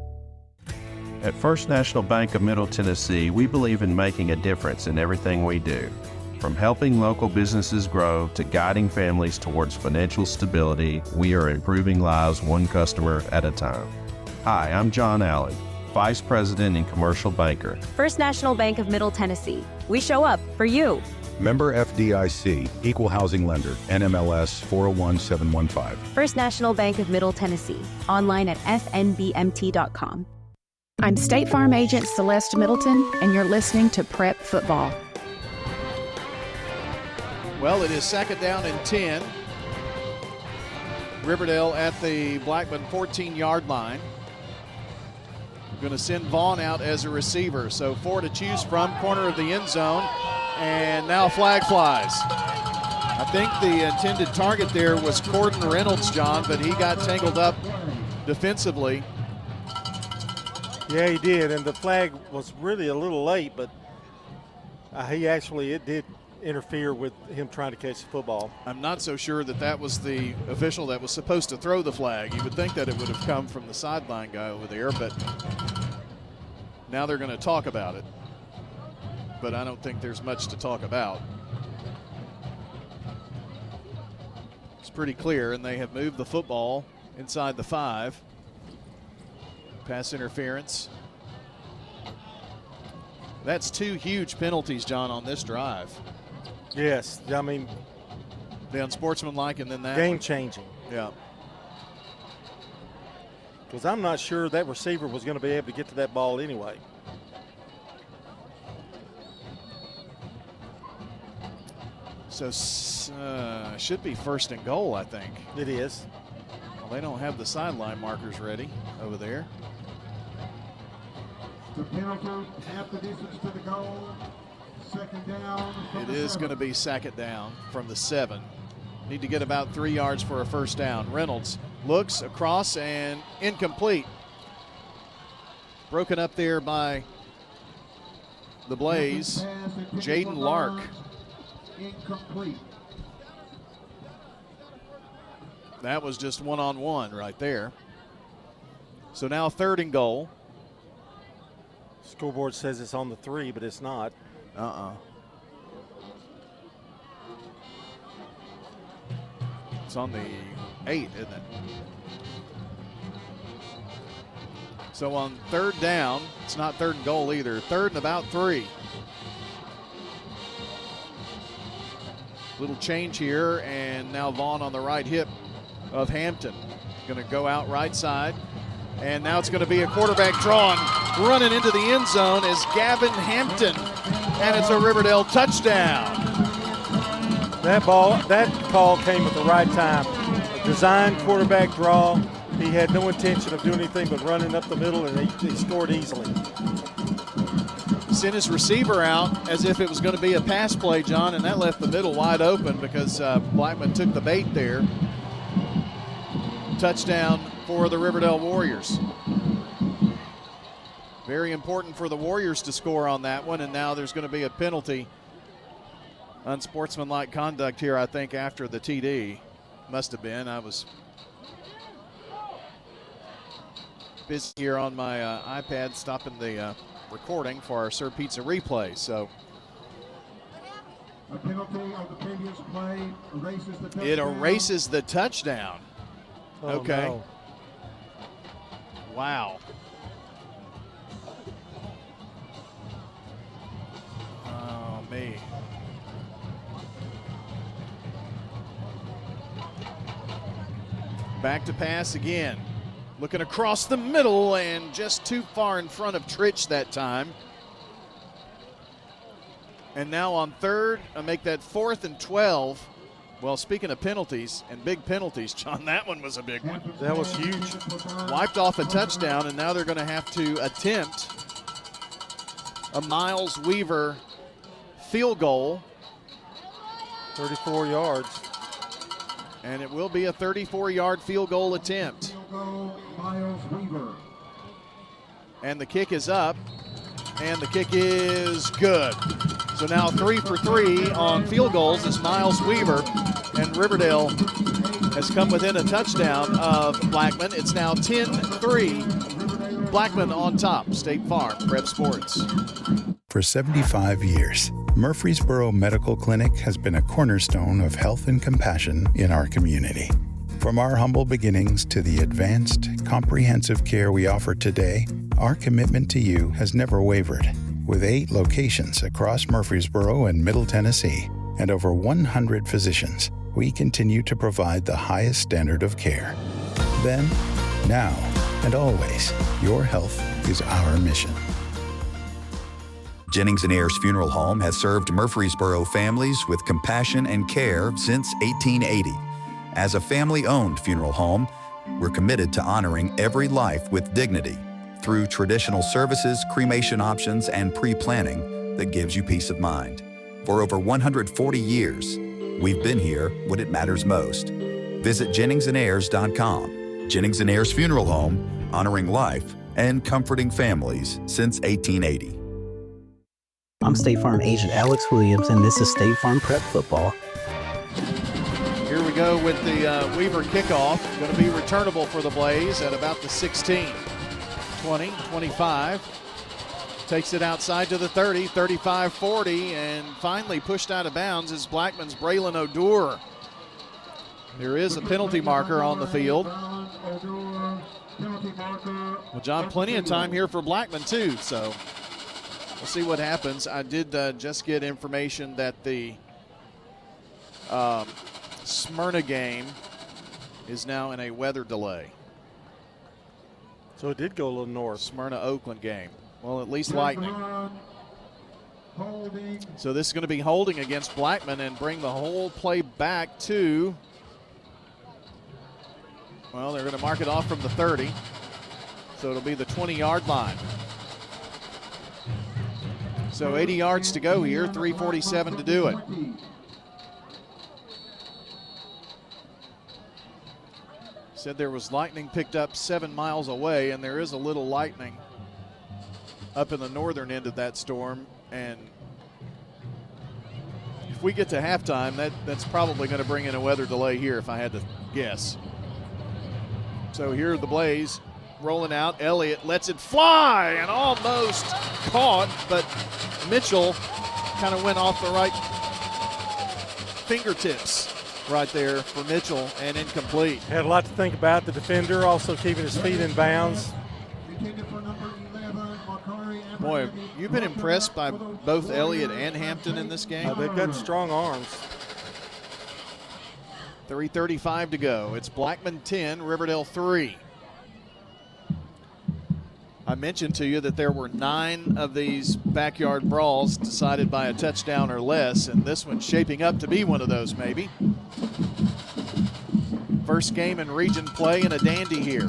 At First National Bank of Middle Tennessee, we believe in making a difference in everything we do. From helping local businesses grow to guiding families towards financial stability, we are improving lives one customer at a time. Hi, I'm John Allen, Vice President and Commercial Banker. First National Bank of Middle Tennessee. We show up for you. Member FDIC, Equal Housing Lender, NMLS 401715. First National Bank of Middle Tennessee. Online at fnbmt.com. I'm State Farm Agent Celeste Middleton, and you're listening to Prep Football. Well, it is 2nd down and 10. Riverdale at the Blackman 14-yard line. Going to send Vaughn out as a receiver. So 4 to choose from, corner of the end zone, and now flag flies. I think the intended target there was Corden Reynolds, John, but he got tangled up defensively. Yeah, he did, and the flag was really a little late, but it did interfere with him trying to catch the football. I'm not so sure that was the official that was supposed to throw the flag. You would think that it would have come from the sideline guy over there, but now they're going to talk about it. But I don't think there's much to talk about. It's pretty clear, and they have moved the football inside the 5. Pass interference. That's 2 huge penalties, John, on this drive. Yes, I mean, the unsportsmanlike and then that game changing. Yeah. Because I'm not sure that receiver was going to be able to get to that ball anyway. So should be 1st and goal, I think. It is. Well, they don't have the sideline markers ready over there. The penalty, half the distance to the goal. 2nd down. It is going to be 2nd down from the 7. Need to get about 3 yards for a 1st down. Reynolds looks across and incomplete. Broken up there by the Blaze. Jaden Lark. Incomplete. That was just one-on-one right there. So now 3rd and goal. Scoreboard says it's on the 3, but it's not. It's on the 8, isn't it? So on 3rd down, it's not 3rd and goal either. 3rd and about 3. Little change here, and now Vaughn on the right hip of Hampton. Going to go out right side. And now it's going to be a quarterback draw, and running into the end zone is Gavin Hampton, and it's a Riverdale touchdown. That call came at the right time. A designed quarterback draw. He had no intention of doing anything but running up the middle, and he scored easily. Sent his receiver out as if it was going to be a pass play, John, and that left the middle wide open because Blackman took the bait there. Touchdown for the Riverdale Warriors. Very important for the Warriors to score on that one, and now there's going to be a penalty. Unsportsmanlike conduct here, I think, after the TD. Must have been. I was busy here on my iPad stopping the recording for our Sir Pizza replay. So a penalty on the previous play erases the touchdown. It erases the touchdown. Oh, okay. No. Wow. Oh, me. Back to pass again. Looking across the middle and just too far in front of Trich that time. And now on third, I make that 4th and 12. Well, speaking of penalties and big penalties, John, that one was a big one. That was huge. Wiped off a touchdown, and now they're going to have to attempt a Miles Weaver field goal. 34 yards. And it will be a 34-yard field goal attempt. Miles Weaver. And the kick is up, and the kick is good. So now 3 for 3 on field goals is Miles Weaver, and Riverdale has come within a touchdown of Blackman. It's now 10-3. Blackman on top. State Farm, Prep Sports. For 75 years, Murfreesboro Medical Clinic has been a cornerstone of health and compassion in our community. From our humble beginnings to the advanced, comprehensive care we offer today, our commitment to you has never wavered. With 8 locations across Murfreesboro and Middle Tennessee and over 100 physicians, we continue to provide the highest standard of care. Then, now, and always, your health is our mission. Jennings & Ayers Funeral Home has served Murfreesboro families with compassion and care since 1880. As a family-owned funeral home, we're committed to honoring every life with dignity through traditional services, cremation options, and pre-planning that gives you peace of mind. For over 140 years, we've been here when it matters most. Visit JenningsandAyers.com. Jennings & Ayers Funeral Home, honoring life and comforting families since 1880. I'm State Farm Agent Alex Williams, and this is State Farm Prep Football. Here we go with the Weaver kickoff. Going to be returnable for the Blaze at about the 16. 20, 25. Takes it outside to the 30, 35, 40, and finally pushed out of bounds is Blackman's Braylon O'Dour. There is a penalty marker on the field. Well, John, plenty of time here for Blackman, too, so we'll see what happens. I did just get information that the Smyrna game is now in a weather delay. So it did go a little north. Smyrna-Oakland game. Well, at least lightning. So this is going to be holding against Blackman and bring the whole play back to, well, they're going to mark it off from the 30. So it'll be the 20-yard line. So 80 yards to go here, 3:47 to do it. Said there was lightning picked up 7 miles away, and there is a little lightning up in the northern end of that storm. And if we get to halftime, that's probably going to bring in a weather delay here, if I had to guess. So here are the Blaze rolling out. Elliott lets it fly and almost caught, but Mitchell kind of went off the right fingertips right there for Mitchell and incomplete. Had a lot to think about. The defender also keeping his feet in bounds. Boy, you've been impressed by both Elliott and Hampton in this game. They've got strong arms. 3:35 to go. It's Blackman 10, Riverdale 3. I mentioned to you that there were 9 of these backyard brawls decided by a touchdown or less, and this one's shaping up to be one of those maybe. First game in region play and a dandy here.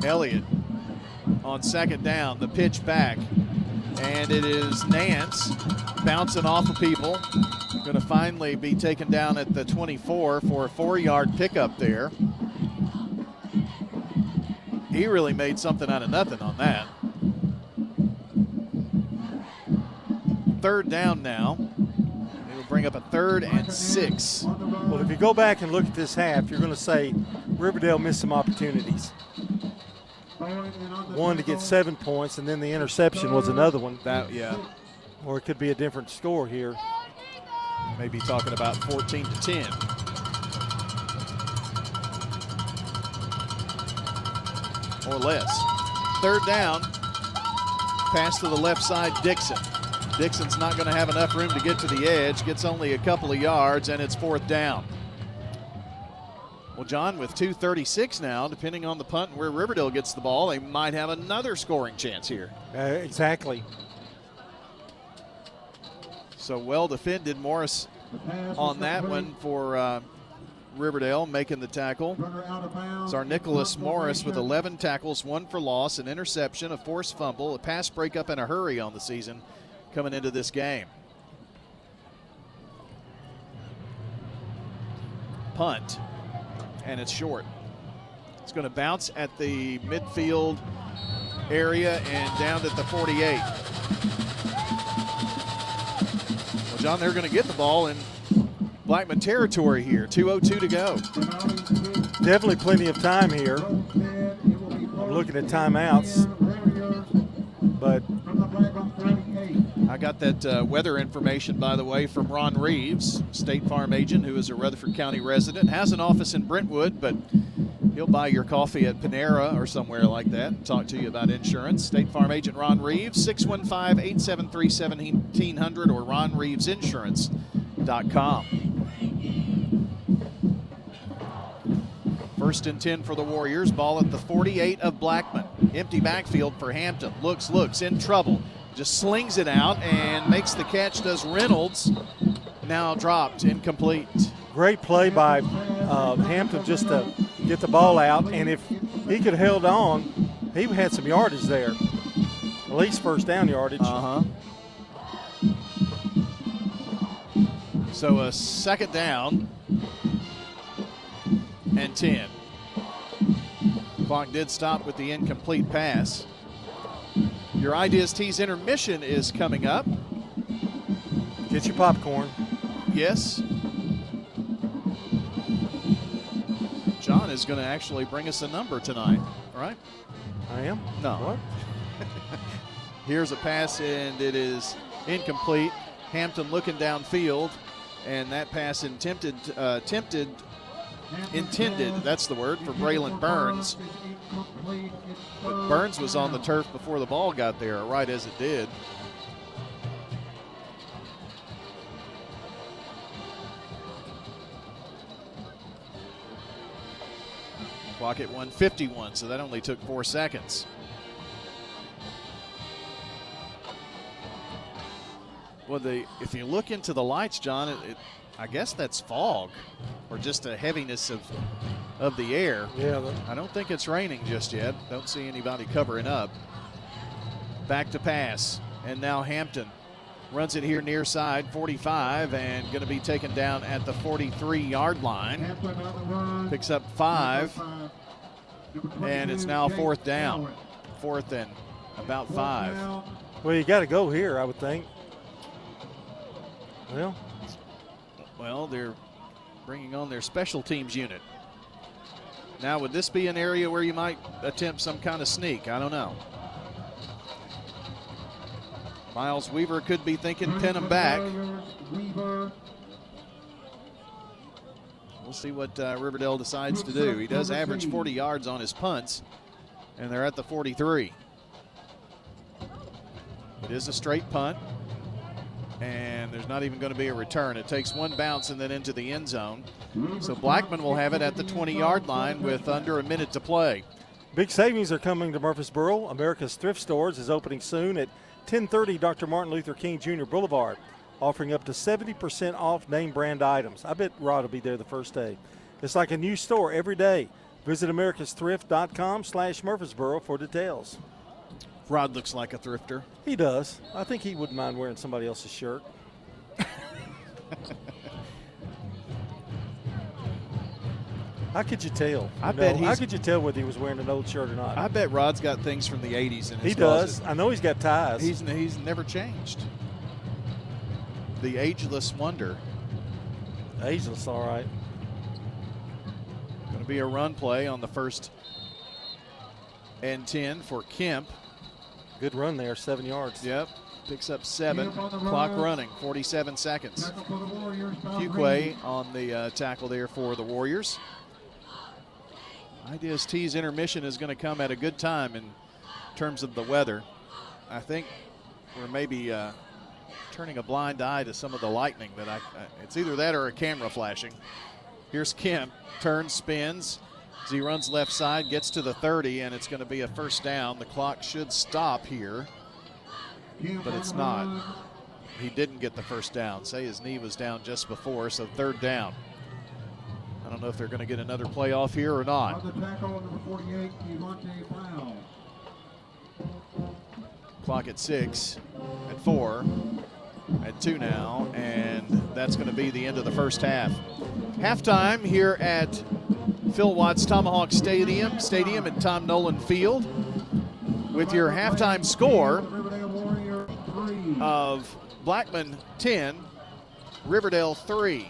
Elliott on second down, the pitch back, and it is Nance bouncing off of people. Going to finally be taken down at the 24 for a 4-yard pickup there. He really made something out of nothing on that. Third down now. It'll bring up a 3rd and 6. Well, if you go back and look at this half, you're going to say Riverdale missed some opportunities. One to get 7 points, and then the interception was another one. Yeah. Or it could be a different score here. Maybe talking about 14 to 10. Or less. Third down. Pass to the left side, Dixon. Dixon's not going to have enough room to get to the edge. Gets only a couple of yards, and it's 4th down. Well, John, with 2:36 now, depending on the punt and where Riverdale gets the ball, they might have another scoring chance here. Exactly. So well defended. Morris on that one for Riverdale making the tackle. It's our Nicholas Morris with 11 tackles, 1 for loss, an interception, a forced fumble, a pass breakup, and a hurry on the season coming into this game. Punt, and it's short. It's going to bounce at the midfield area and down at the 48. Well, John, they're going to get the ball in Blackman territory here. 2:02 to go. Definitely plenty of time here. I'm looking at timeouts, but I got that weather information, by the way, from Ron Reeves, State Farm agent who is a Rutherford County resident, has an office in Brentwood, but he'll buy your coffee at Panera or somewhere like that and talk to you about insurance. State Farm agent Ron Reeves, 615-873-1700 or ronreevesinsurance.com. 1st and 10 for the Warriors. Ball at the 48 of Blackman. Empty backfield for Hampton. Looks, in trouble. Just slings it out and makes the catch, does Reynolds. Now dropped, incomplete. Great play by Hampton just to get the ball out. And if he could have held on, he had some yardage there. At least 1st down yardage. So a 2nd down and 10. Clock did stop with the incomplete pass. Your Ideas Tees intermission is coming up. Get your popcorn. Yes. John is going to actually bring us a number tonight, right? I am? No. What? Here's a pass, and it is incomplete. Hampton looking downfield, and that pass intended, that's the word, for Braylon Burns. But Burns was on the turf before the ball got there, right as it did. Clock at 1:51, so that only took 4 seconds. Well, if you look into the lights, John, I guess that's fog or just a heaviness of the air. Yeah. I don't think it's raining just yet. Don't see anybody covering up. Back to pass, and now Hampton runs it here near side, 45, and going to be taken down at the 43-yard line. Picks up 5, and it's now 4th down. 4th and about 5. Well, you got to go here, I would think. Well, they're bringing on their special teams unit. Now, would this be an area where you might attempt some kind of sneak? I don't know. Miles Weaver could be thinking pin them back. We'll see what Riverdale decides to do. He does average 40 yards on his punts, and they're at the 43. It is a straight punt, and there's not even going to be a return. It takes one bounce and then into the end zone. So Blackman will have it at the 20-yard line with under a minute to play. Big savings are coming to Murfreesboro. America's Thrift Stores is opening soon at 1030 Dr. Martin Luther King Jr. Boulevard, offering up to 70% off name brand items. I bet Rod will be there the first day. It's like a new store every day. Visit americasthrift.com/Murfreesboro for details. Rod looks like a thrifter. He does. I think he wouldn't mind wearing somebody else's shirt. How could you tell? bet how could you tell whether he was wearing an old shirt or not? I bet Rod's got things from the 80s in his He closet. does. I know he's got ties. He's never changed. The ageless wonder. Ageless, all right. Going to be a run play on the first and 10 for Kemp. Good run there, 7 yards. Yep, picks up 7. Clock running, 47 seconds. Fuquay on the tackle there for the Warriors. Ideas T's intermission is going to come at a good time in terms of the weather. I think we're maybe turning a blind eye to some of the lightning that it's either that or a camera flashing. Here's Kemp, turns, spins. As he runs left side, gets to the 30, and it's going to be a first down. The clock should stop here, but it's not. He didn't get the first down. Say his knee was down just before, so third down. I don't know if they're going to get another play off here or not. Clock at 6, at 4, at 2 now, and that's going to be the end of the first half. Halftime here at Phil Watts Tomahawk Stadium at Tom Nolan Field, with your halftime score of Blackman 10, Riverdale 3.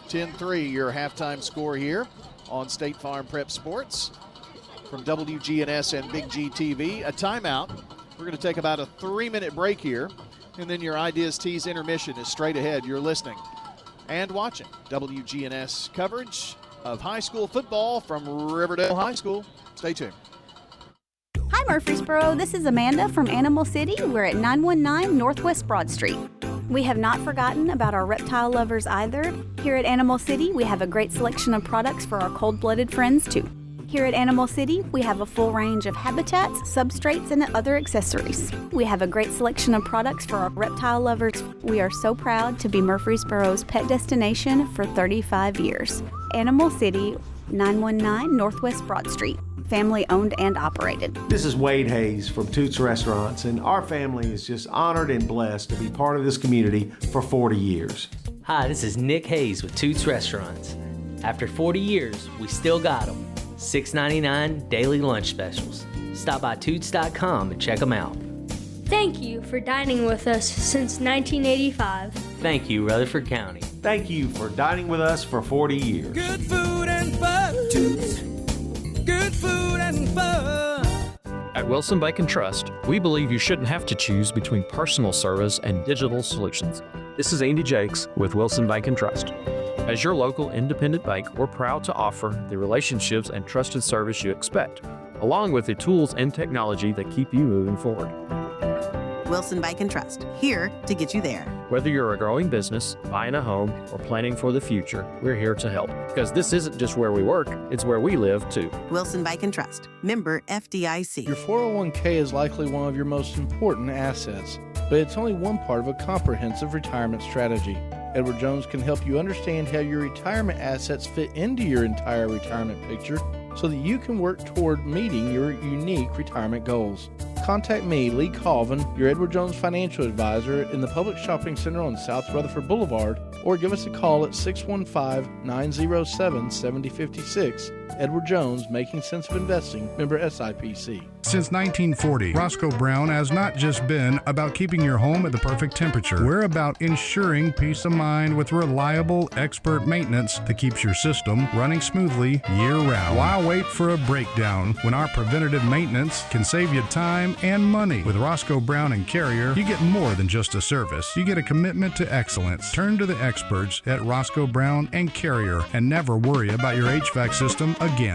10-3, your halftime score here on State Farm Prep Sports from WGNS and Big G TV. A timeout. We're going to take about a 3-minute break here, and then your Ideas Tees intermission is straight ahead. You're listening and watching WGNS coverage of high school football from Riverdale High School. Stay tuned. Hi, Murfreesboro. This is Amanda from Animal City. We're at 919 Northwest Broad Street. We have not forgotten about our reptile lovers either. Here at Animal City, we have a great selection of products for our cold-blooded friends, too. Here at Animal City, we have a full range of habitats, substrates, and other accessories. We have a great selection of products for our reptile lovers. We are so proud to be Murfreesboro's pet destination for 35 years. Animal City, 919 Northwest Broad Street. Family owned and operated. This is Wade Hayes from Toots Restaurants, and our family is just honored and blessed to be part of this community for 40 years. Hi, this is Nick Hayes with Toots Restaurants. After 40 years, we still got them. $6.99 daily lunch specials. Stop by Toots.com and check them out. Thank you for dining with us since 1985. Thank you, Rutherford County. Thank you for dining with us for 40 years. Good food and fun. Toots. Good food and fun. At Wilson Bank and Trust, we believe you shouldn't have to choose between personal service and digital solutions. This is Andy Jakes with Wilson Bank and Trust. As your local independent bank, we're proud to offer the relationships and trusted service you expect, along with the tools and technology that keep you moving forward. Wilson Bank and Trust, here to get you there. Whether you're a growing business, buying a home, or planning for the future, we're here to help. Because this isn't just where we work, it's where we live too. Wilson Bank and Trust, member FDIC. Your 401k is likely one of your most important assets, but it's only one part of a comprehensive retirement strategy. Edward Jones can help you understand how your retirement assets fit into your entire retirement picture so that you can work toward meeting your unique retirement goals. Contact me, Lee Colvin, your Edward Jones financial advisor in the Public Shopping Center on South Rutherford Boulevard, or give us a call at 615-907-7056. Edward Jones, Making Sense of Investing, member SIPC. Since 1940, Roscoe Brown has not just been about keeping your home at the perfect temperature. We're about ensuring peace of mind with reliable, expert maintenance that keeps your system running smoothly year-round. Why wait for a breakdown when our preventative maintenance can save you time and money? With Roscoe Brown and Carrier, you get more than just a service. You get a commitment to excellence. Turn to the experts at Roscoe Brown and Carrier and never worry about your HVAC system again.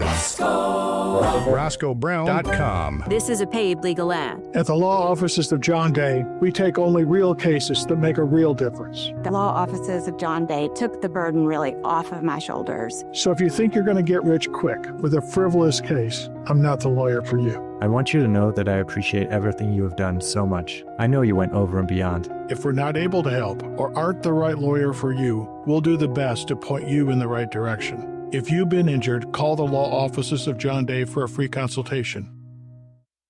RoscoeBrown.com. This is a paid legal ad. At the law offices of John Day, we take only real cases that make a real difference. The law offices of John Day took the burden really off of my shoulders. So if you think you're going to get rich quick with a frivolous case, I'm not the lawyer for you. I want you to know that I appreciate everything you have done so much. I know you went over and beyond. If we're not able to help or aren't the right lawyer for you, we'll do the best to point you in the right direction. If you've been injured, call the law offices of John Day for a free consultation.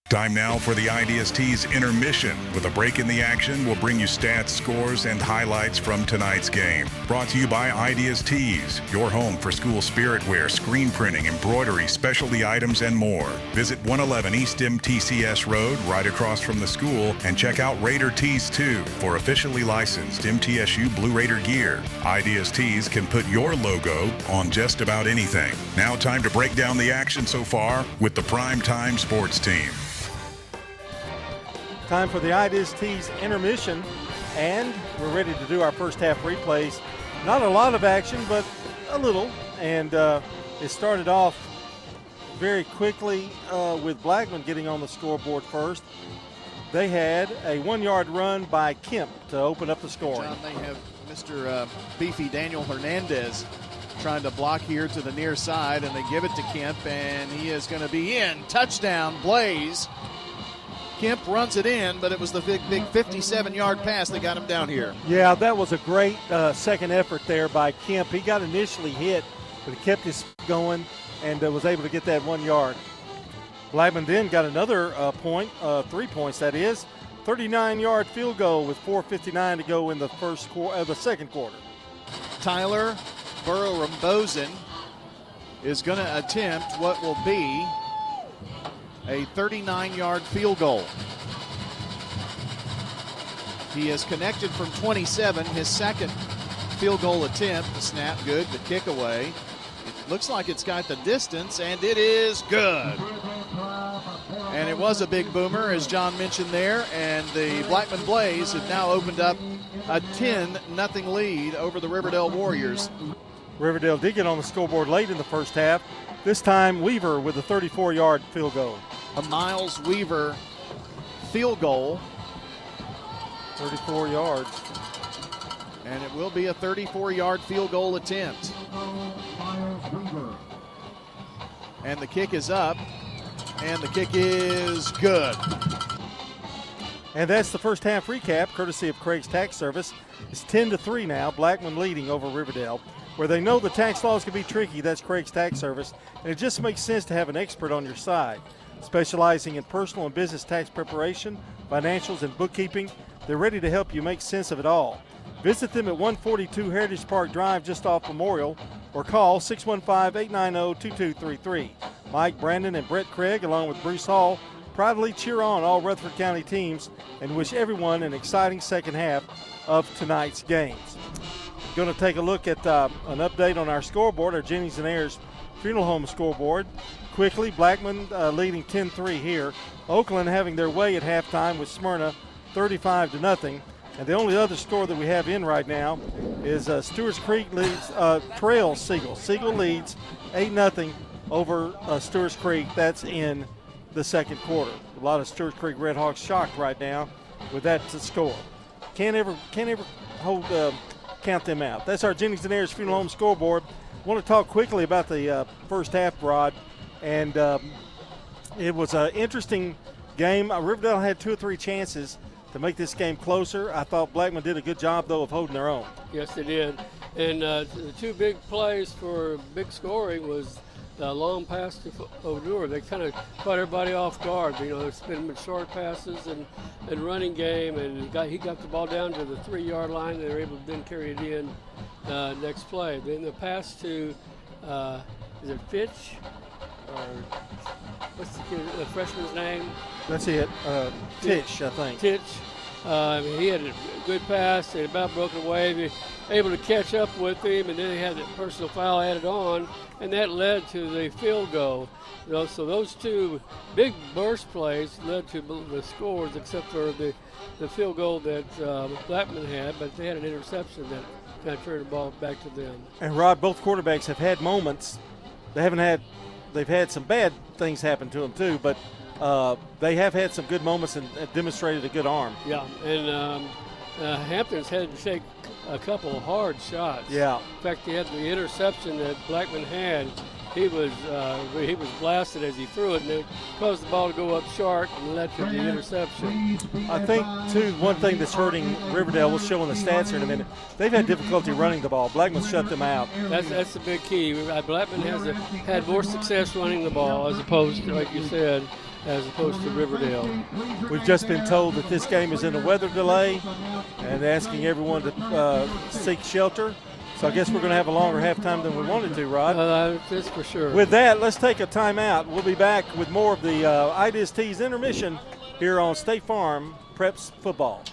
Time now for the IDST's intermission. With a break in the action, we'll bring you stats, scores, and highlights from tonight's game. Brought to you by IDST's, your home for school spirit wear, screen printing, embroidery, specialty items, and more. Visit 111 East MTCS Road, right across from the school, and check out Raider Tees 2 for officially licensed MTSU Blue Raider gear. IDST's can put your logo on just about anything. Now time to break down the action so far with the Prime Time Sports Team. Time for the IDST's intermission, and we're ready to do our first half replays. Not a lot of action, but a little, and it started off very quickly with Blackman getting on the scoreboard first. They had a 1-yard run by Kemp to open up the scoring. John, they have Mr. Beefy Daniel Hernandez trying to block here to the near side, and they give it to Kemp, and he is going to be in. Touchdown, Blaze. Kemp runs it in, but it was the big 57-yard pass that got him down here. Yeah, that was a great second effort there by Kemp. He got initially hit, but he kept his going and was able to get that 1 yard. Blackman then got another point, 3 points that is, 39-yard field goal with 4:59 to go in the second quarter. Tyler Burrow-Rambosen is going to attempt what will be a 39-yard field goal. He has connected from 27, his second field goal attempt. The snap good, the kick away. It looks like it's got the distance, and it is good. And it was a big boomer, as John mentioned there, and the Blackman Blaze have now opened up a 10-0 lead over the Riverdale Warriors. Riverdale did get on the scoreboard late in the first half. This time, Weaver with a 34-yard field goal. A Miles Weaver field goal. 34 yards. And it will be a 34-yard field goal attempt. And the kick is up. And the kick is good. And that's the first half recap, courtesy of Craig's Tax Service. It's 10-3 now, Blackman leading over Riverdale. Where they know the tax laws can be tricky, that's Craig's Tax Service, and it just makes sense to have an expert on your side. Specializing in personal and business tax preparation, financials, and bookkeeping, they're ready to help you make sense of it all. Visit them at 142 Heritage Park Drive just off Memorial, or call 615-890-2233. Mike, Brandon, and Brett Craig, along with Bruce Hall, proudly cheer on all Rutherford County teams and wish everyone an exciting second half of tonight's games. Going to take a look at an update on our scoreboard, our Jennings and Ayers Funeral Home scoreboard. Quickly, Blackman leading 10-3 here. Oakland having their way at halftime with Smyrna 35-0. And the only other score that we have in right now is Stewart's Creek leads trails Siegel. Siegel leads 8-0 over Stewart's Creek. That's in the second quarter. A lot of Stewart's Creek Redhawks shocked right now with that score. Can't ever count them out. That's our Jennings and Ayers Funeral Home scoreboard. I want to talk quickly about the first half, Rod, and it was an interesting game. Riverdale had 2 or 3 chances to make this game closer. I thought Blackman did a good job, though, of holding their own. Yes, they did. And the 2 big plays for big scoring was the long pass to O'Dour. They kind of caught everybody off guard. You know, it's been short passes and running game, and he got the ball down to the 3-yard line. They were able to then carry it in next play. Then the pass to, is it Fitch? Or what's the freshman's name? That's it. Titch, I think. Titch. He had a good pass and about broke away. Able to catch up with him, and then he had the personal foul added on, and that led to the field goal. You know, so those 2 big burst plays led to the scores, except for the field goal that Blackman had, but they had an interception that kind of turned the ball back to them. And Rod, both quarterbacks have had moments. They've had some bad things happen to them too, but they have had some good moments and demonstrated a good arm. Yeah, and Hampton's had to take a couple of hard shots. Yeah. In fact, he had the interception that Blackman had. He was blasted as he threw it, and it caused the ball to go up short and led to the interception. I think, too, one thing that's hurting Riverdale, we'll show in the stats here in a minute, they've had difficulty running the ball. Blackman shut them out. That's the big key. Blackman had more success running the ball as opposed to, like you said, as opposed to Riverdale. We've just been told that this game is in a weather delay and asking everyone to seek shelter. So I guess we're going to have a longer halftime than we wanted to, Rod. That's for sure. With that, let's take a timeout. We'll be back with more of the Ideas Tees intermission here on State Farm Preps Football.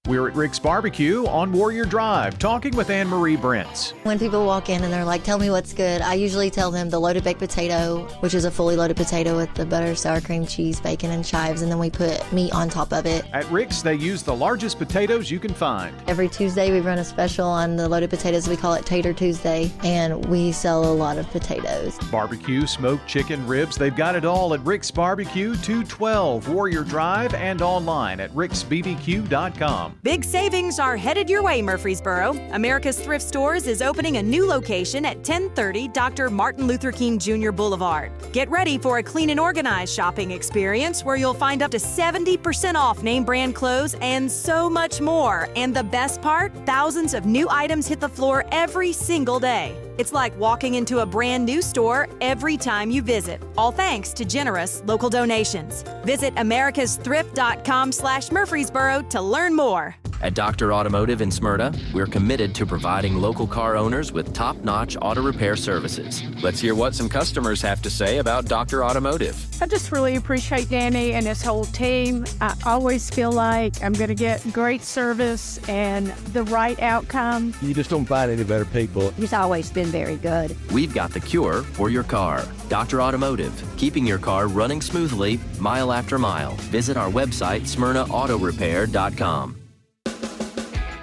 We're at Rick's Barbecue on Warrior Drive, talking with Anne-Marie Brents. When people walk in and they're like, tell me what's good, I usually tell them the loaded baked potato, which is a fully loaded potato with the butter, sour cream, cheese, bacon, and chives, and then we put meat on top of it. At Rick's, they use the largest potatoes you can find. Every Tuesday, we run a special on the loaded potatoes. We call it Tater Tuesday, and we sell a lot of potatoes. Barbecue, smoked chicken, ribs, they've got it all at Rick's Barbecue, 212 Warrior Drive, and online at ricksbbq.com. Big savings are headed your way, Murfreesboro. America's Thrift Stores is opening a new location at 1030 Dr. Martin Luther King Jr. Boulevard. Get ready for a clean and organized shopping experience where you'll find up to 70% off name brand clothes and so much more. And the best part, thousands of new items hit the floor every single day. It's like walking into a brand new store every time you visit, all thanks to generous local donations. Visit americasthrift.com/Murfreesboro to learn more. At Dr. Automotive in Smyrna, we're committed to providing local car owners with top-notch auto repair services. Let's hear what some customers have to say about Dr. Automotive. I just really appreciate Danny and his whole team. I always feel like I'm going to get great service and the right outcome. You just don't find any better people. He's always been very good. We've got the cure for your car. Dr. Automotive, keeping your car running smoothly, mile after mile. Visit our website, smyrnaautorepair.com.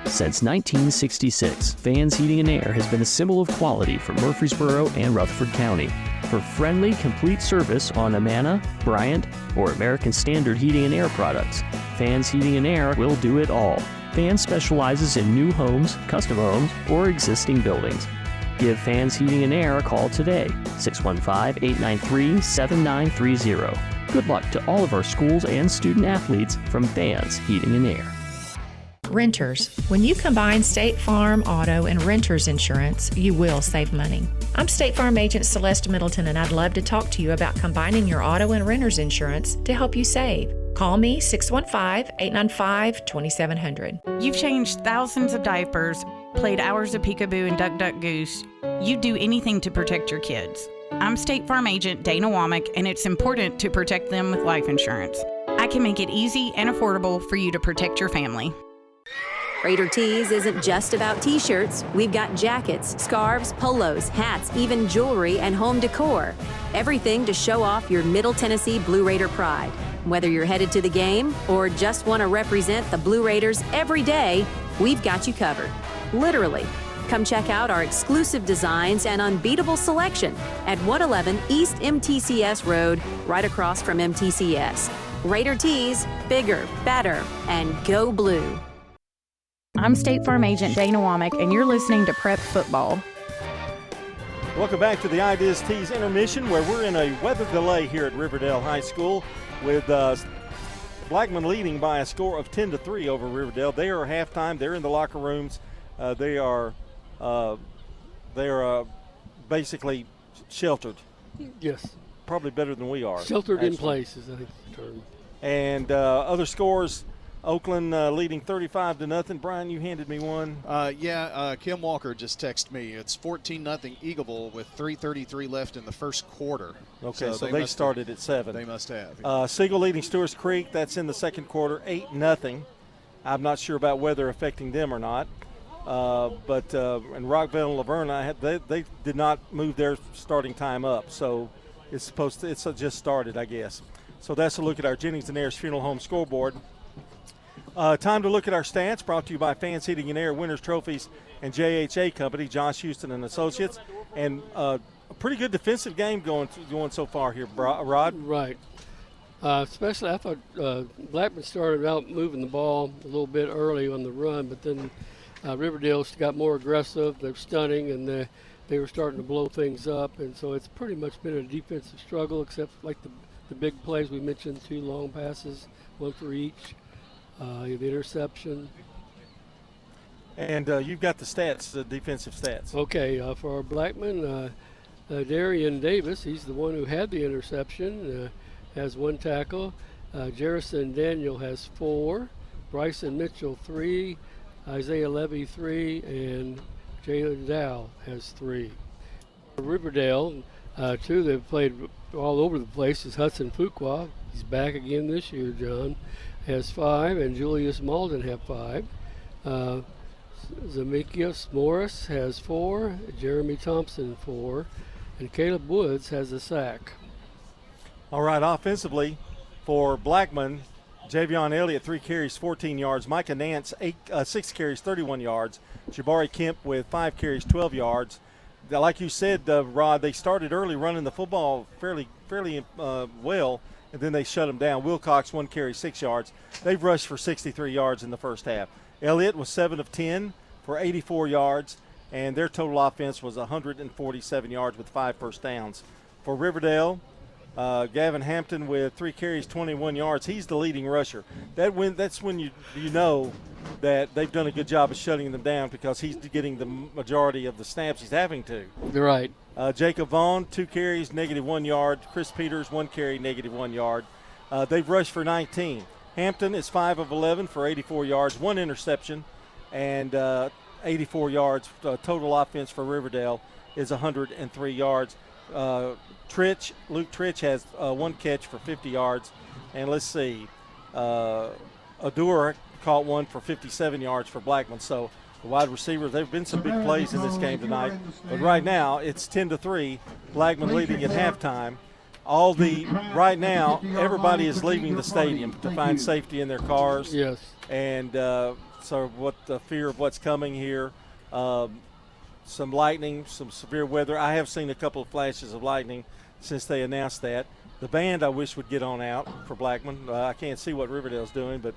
Since 1966, Fans Heating and Air has been a symbol of quality for Murfreesboro and Rutherford County. For friendly, complete service on Amana, Bryant, or American Standard Heating and Air products, Fans Heating and Air will do it all. Fans specializes in new homes, custom homes, or existing buildings. Give Fans Heating and Air a call today, 615-893-7930. Good luck to all of our schools and student athletes from Fans Heating and Air. Renters. When you combine State Farm, auto, and renters insurance, you will save money. I'm State Farm agent Celeste Middleton, and I'd love to talk to you about combining your auto and renters insurance to help you save. Call me 615-895-2700. You've changed thousands of diapers, played hours of peekaboo and duck duck goose. You'd do anything to protect your kids. I'm State Farm agent Dana Womack, and it's important to protect them with life insurance. I can make it easy and affordable for you to protect your family. Raider Tees isn't just about t-shirts. We've got jackets, scarves, polos, hats, even jewelry and home decor. Everything to show off your Middle Tennessee Blue Raider pride. Whether you're headed to the game or just want to represent the Blue Raiders every day, we've got you covered. Literally. Come check out our exclusive designs and unbeatable selection at 111 East MTCS Road, right across from MTCS. Raider Tees, bigger, better, and go blue. I'm State Farm agent Dana Womack, and you're listening to Prep Football. Welcome back to the Ideas Tees intermission, where we're in a weather delay here at Riverdale High School with Blackman leading by a score of 10-3 over Riverdale. They are halftime. They're in the locker rooms. They are basically sheltered. Yes. Probably better than we are. Sheltered in place is, I think, the term. And other scores, Oakland leading 35-0. Brian, you handed me one. Kim Walker just texted me. It's 14-0 Eagleville with 3:33 left in the first quarter. Okay, so they started at 7. They must have. Siegel leading Stewart's Creek. That's in the second quarter, 8-0. I'm not sure about weather affecting them or not. But in Rockville and Laverne, they did not move their starting time up, so it's just started, I guess. So that's a look at our Jennings and Ayers Funeral Home scoreboard. Time to look at our stats, brought to you by Fans Heating and Air, Winners Trophies, and JHA Company, Josh Houston and Associates. And a pretty good defensive game going so far here, Rod. Right. Especially I thought Blackman started out moving the ball a little bit early on the run, but then Riverdale got more aggressive. They're stunning, and they were starting to blow things up. And so it's pretty much been a defensive struggle, except like the big plays we mentioned, 2 long passes, 1 for each. The interception. And you've got the stats, the defensive stats. Okay, for our Blackman, Darian Davis, he's the one who had the interception, has 1 tackle. Jerrison Daniel has 4. Bryson Mitchell 3. Isaiah Levy 3. And Jalen Dow has 3. Riverdale, 2 they've played all over the place is Hudson Fuqua. He's back again this year, John. Has 5. And Julius Malden have 5. Zemekius Morris has 4. Jeremy Thompson 4. And Caleb Woods has a sack. All right, offensively for Blackman, Javion Elliott, 3 carries, 14 yards. Micah Nance, 6 carries, 31 yards. Jabari Kemp with 5 carries, 12 yards. Like you said, Rod, they started early running the football fairly well, and then they shut them down. Wilcox, 1 carry, 6 yards. They've rushed for 63 yards in the first half. Elliott was 7 of 10 for 84 yards, and their total offense was 147 yards with 5 first downs. For Riverdale, Gavin Hampton with 3 carries, 21 yards. He's the leading rusher. That's when you know that they've done a good job of shutting them down because he's getting the majority of the snaps he's having to. You're right. Jacob Vaughn, 2 carries, -1 yard. Chris Peters, 1 carry, -1 yard. They've rushed for 19. Hampton is 5 of 11 for 84 yards, 1 interception, and 84 yards. Total offense for Riverdale is 103 yards. Luke Tritch has 1 catch for 50 yards. And let's see, Adur caught 1 for 57 yards for Blackman. So the wide receivers, there have been some big plays in this game tonight. But right now it's 10-3, Blackman leading at halftime. Right now, everybody is leaving the stadium to find safety in their cars. Yes. And so the fear of what's coming here. Some lightning, some severe weather. I have seen a couple of flashes of lightning since they announced that. The band I wish would get on out for Blackman. I can't see what Riverdale's doing, but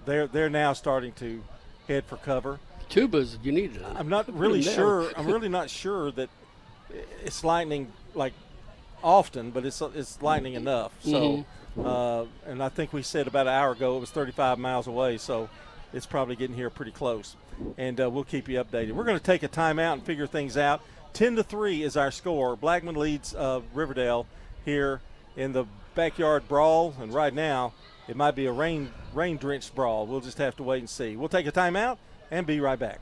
they're now starting to head for cover. Tubas, you need it. I'm not really sure. I'm really not sure that it's lightning like often, but it's lightning enough. So, and I think we said about an hour ago it was 35 miles away. So it's probably getting here pretty close. And we'll keep you updated. We're going to take a timeout and figure things out. 10-3 is our score. Blackman leads Riverdale here in the backyard brawl, and right now it might be a rain-drenched brawl. We'll just have to wait and see. We'll take a timeout and be right back.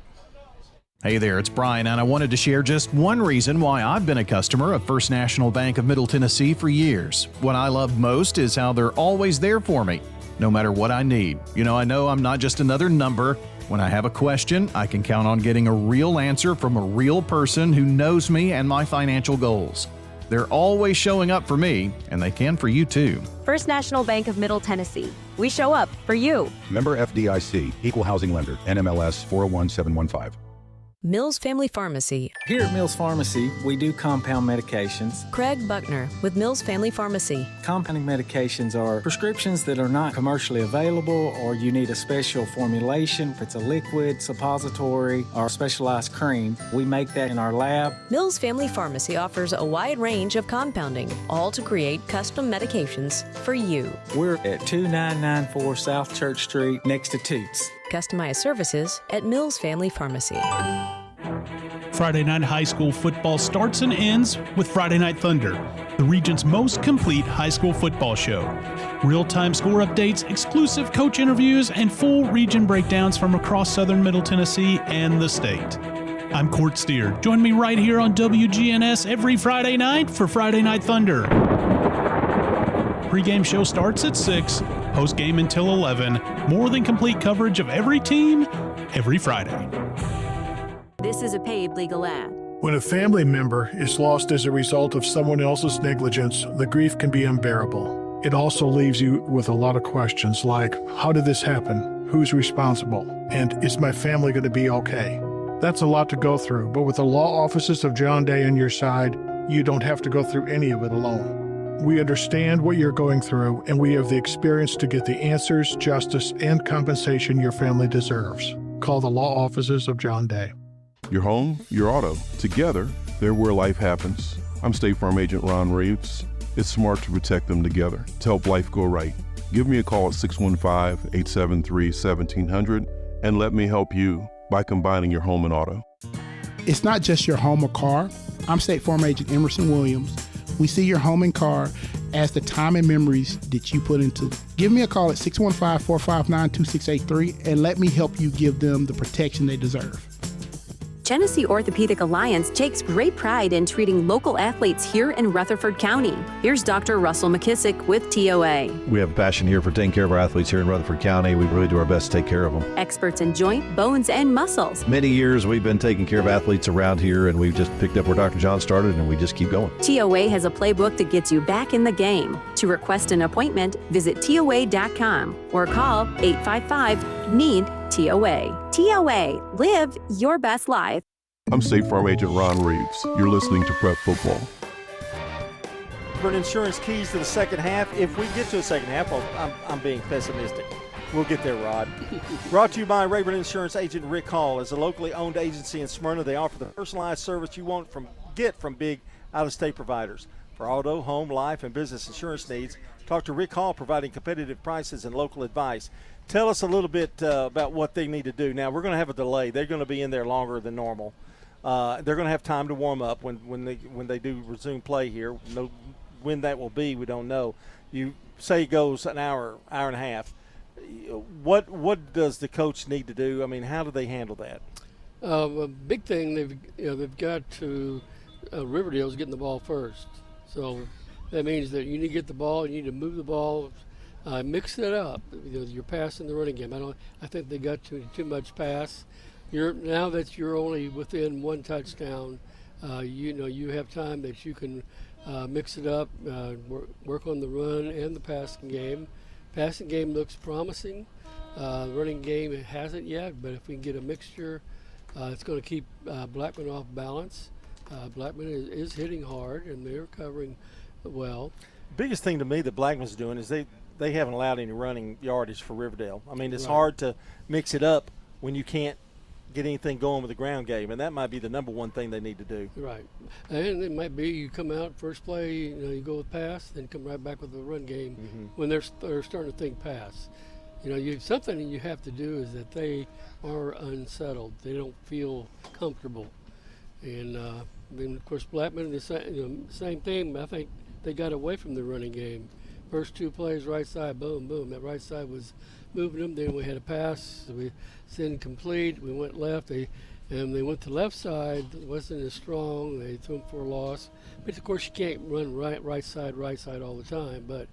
Hey there, it's Brian, and I wanted to share just one reason why I've been a customer of First National Bank of Middle Tennessee for years. What I love most is how they're always there for me, no matter what I need. I know I'm not just another number. When I have a question, I can count on getting a real answer from a real person who knows me and my financial goals. They're always showing up for me, and they can for you too. First National Bank of Middle Tennessee. We show up for you. Member FDIC, Equal Housing Lender, NMLS 401715. Mills Family Pharmacy. Here at Mills Pharmacy, we do compound medications. Craig Buckner with Mills Family Pharmacy. Compounding medications are prescriptions that are not commercially available, or you need a special formulation. If it's a liquid, suppository, or specialized cream, we make that in our lab. Mills Family Pharmacy offers a wide range of compounding, all to create custom medications for you. We're at 2994 South Church Street, next to Toots. Customized services at Mills Family Pharmacy. Friday night high school football starts and ends with Friday Night Thunder, the region's most complete high school football show. Real-time score updates, exclusive coach interviews, and full region breakdowns from across southern Middle Tennessee and the state. I'm Court Steer. Join me right here on WGNS every Friday night for Friday Night Thunder. Pre-game show starts at 6, post-game until 11. More than complete coverage of every team, every Friday. This is a paid legal ad. When a family member is lost as a result of someone else's negligence, the grief can be unbearable. It also leaves you with a lot of questions like, how did this happen? Who's responsible? And is my family going to be okay? That's a lot to go through, but with the law offices of John Day on your side, you don't have to go through any of it alone. We understand what you're going through, and we have the experience to get the answers, justice, and compensation your family deserves. Call the law offices of John Day. Your home, your auto, together, they're where life happens. I'm State Farm Agent Ron Reeves. It's smart to protect them together, to help life go right. Give me a call at 615-873-1700 and let me help you by combining your home and auto. It's not just your home or car. I'm State Farm Agent Emerson Williams. We see your home and car, as the time and memories that you put into it. Give me a call at 615-459-2683 and let me help you give them the protection they deserve. Genesee Orthopedic Alliance takes great pride in treating local athletes here in Rutherford County. Here's Dr. Russell McKissick with TOA. We have a passion here for taking care of our athletes here in Rutherford County. We really do our best to take care of them. Experts in joint, bones, and muscles. Many years we've been taking care of athletes around here, and we've just picked up where Dr. John started, and we just keep going. TOA has a playbook that gets you back in the game. To request an appointment, visit TOA.com or call 855-NEED-TOA. TOA, live your best life. I'm State Farm Agent Ron Reeves. You're listening to Prep Football. Rayburn Insurance keys to the second half. If we get to a second half, I'm being pessimistic. We'll get there, Rod. Brought to you by Rayburn Insurance Agent Rick Hall. As a locally owned agency in Smyrna, they offer the personalized service you want from big out-of-state providers. For auto, home, life, and business insurance needs, talk to Rick Hall, providing competitive prices and local advice. Tell us a little bit about what they need to do. Now, we're going to have a delay. They're going to be in there longer than normal. They're going to have time to warm up when they do resume play here. When that will be, we don't know. You say it goes an hour and a half. What does the coach need to do? I mean, how do they handle that? A big thing they've got to Riverdale's getting the ball first. So that means that you need to get the ball. You need to move the ball. Mix it up. You're passing the running game. I think they got too much pass. Now that you're only within one touchdown, you have time that you can mix it up, work on the run and the passing game. Passing game looks promising. Running game, it hasn't yet, but if we can get a mixture, it's going to keep Blackman off balance. Blackman is hitting hard, and they're covering well. Biggest thing to me that Blackman's doing is they haven't allowed any running yardage for Riverdale. I mean, it's Right. hard to mix it up when you can't get anything going with the ground game, and that might be the number one thing they need to do. Right. And it might be you come out first play, you go with pass, then come right back with the run game when they're starting to think pass. Something you have to do is that they are unsettled. They don't feel comfortable. And then, of course, Blackman, the same thing. I think they got away from the running game. First two plays, right side, boom, boom. That right side was moving them. Then we had a pass. We sent complete. We went left. They went to left side. It wasn't as strong. They threw them for a loss. But, of course, you can't run right side all the time. But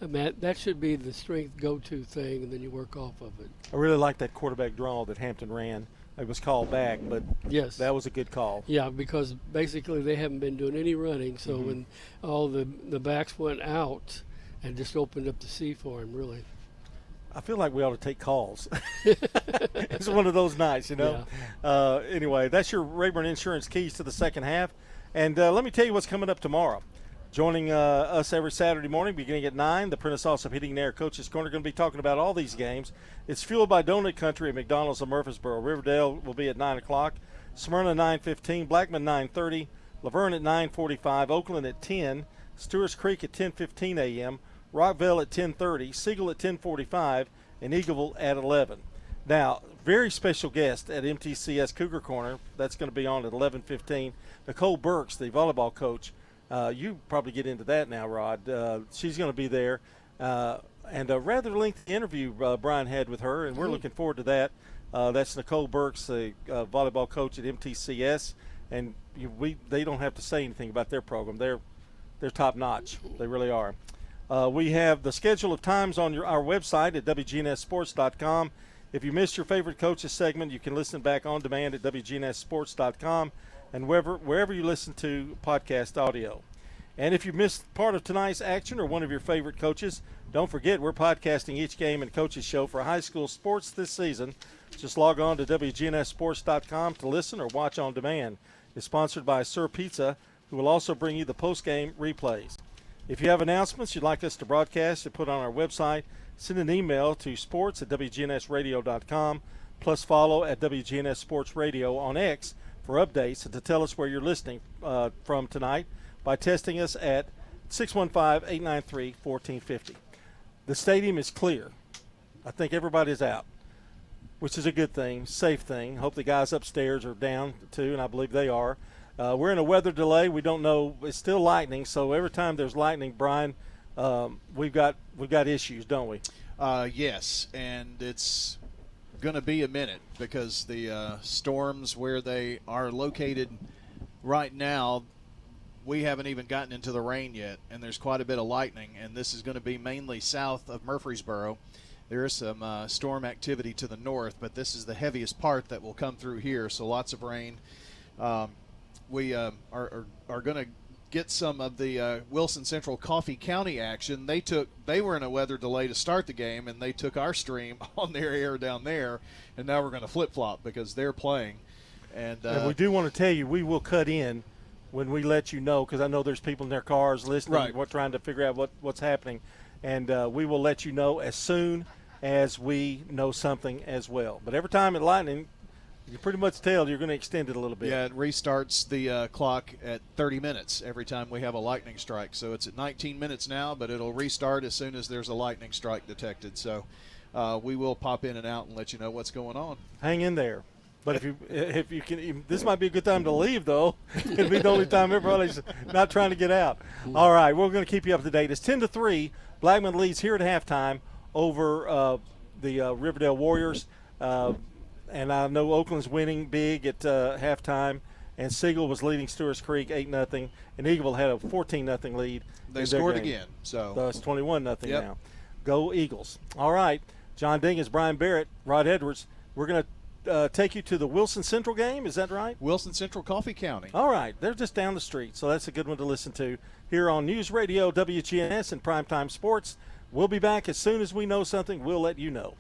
that should be the strength go-to thing, and then you work off of it. I really like that quarterback draw that Hampton ran. It was called back, but yes, that was a good call. Yeah, because basically they haven't been doing any running. So when all the backs went out and just opened up the sea for him, really. I feel like we ought to take calls. It's one of those nights, Yeah. Anyway, that's your Rayburn Insurance keys to the second half. And let me tell you what's coming up tomorrow. Joining us every Saturday morning, beginning at 9, the Prentice Awesome Heating and Air Coaches Corner. Going to be talking about all these games. It's fueled by Donut Country at McDonald's of Murfreesboro. Riverdale will be at 9 o'clock. Smyrna 9:15, Blackman 9:30, Laverne at 9:45, Oakland at 10, Stewart's Creek at 10:15 a.m., Rockville at 10:30, Siegel at 10:45, and Eagleville at 11. Now, very special guest at MTCS Cougar Corner. That's going to be on at 11:15. Nicole Burks, the volleyball coach. You probably get into that now, Rod. She's going to be there. And a rather lengthy interview Brian had with her, and we're looking forward to that. That's Nicole Burks, the volleyball coach at MTCS. And they don't have to say anything about their program. They're top-notch. They really are. We have the schedule of times on our website at WGNSSports.com. If you missed your favorite coaches segment, you can listen back on demand at WGNSSports.com and wherever you listen to podcast audio. And if you missed part of tonight's action or one of your favorite coaches, don't forget we're podcasting each game and coaches show for high school sports this season. Just log on to WGNSSports.com to listen or watch on demand. It's sponsored by Sir Pizza, who will also bring you the post-game replays. If you have announcements you'd like us to broadcast and put on our website, send an email to sports@WGNSradio.com, plus follow at WGNS Sports Radio on X for updates and to tell us where you're listening from tonight by texting us at 615-893-1450. The stadium is clear. I think everybody's out, which is a good thing, safe thing. Hope the guys upstairs are down too, and I believe they are. We're in a weather delay. We don't know. It's still lightning, so every time there's lightning, Brian, we've got issues, don't we? Yes, and it's going to be a minute because the storms where they are located right now, we haven't even gotten into the rain yet, and there's quite a bit of lightning, and this is going to be mainly south of Murfreesboro. There is some storm activity to the north, but this is the heaviest part that will come through here, so lots of rain. We are going to get some of the Wilson Central Coffee County action. They were in a weather delay to start the game, and they took our stream on their air down there, and now we're going to flip-flop because they're playing. And we do want to tell you, we will cut in when we let you know, because I know there's people in their cars listening, right, trying to figure out what's happening. And we will let you know as soon as we know something as well. But every time at lightning, you pretty much tell you're going to extend it a little bit. Yeah, it restarts the clock at 30 minutes every time we have a lightning strike. So it's at 19 minutes now, but it'll restart as soon as there's a lightning strike detected. So we will pop in and out and let you know what's going on. Hang in there. But if you can, this might be a good time to leave, though. It'd be the only time everybody's not trying to get out. All right, we're going to keep you up to date. It's 10-3. Blackman leads here at halftime over the Riverdale Warriors. And I know Oakland's winning big at halftime. And Siegel was leading Stewart's Creek 8-0. And Eagleville had a 14-0 lead. They scored again. So it's 21-0 now. Go Eagles. All right. John Dinkins, Brian Barrett, Rod Edwards. We're going to take you to the Wilson Central game. Is that right? Wilson Central Coffee County. All right. They're just down the street, so that's a good one to listen to here on News Radio WGNS and Primetime Sports. We'll be back as soon as we know something. We'll let you know.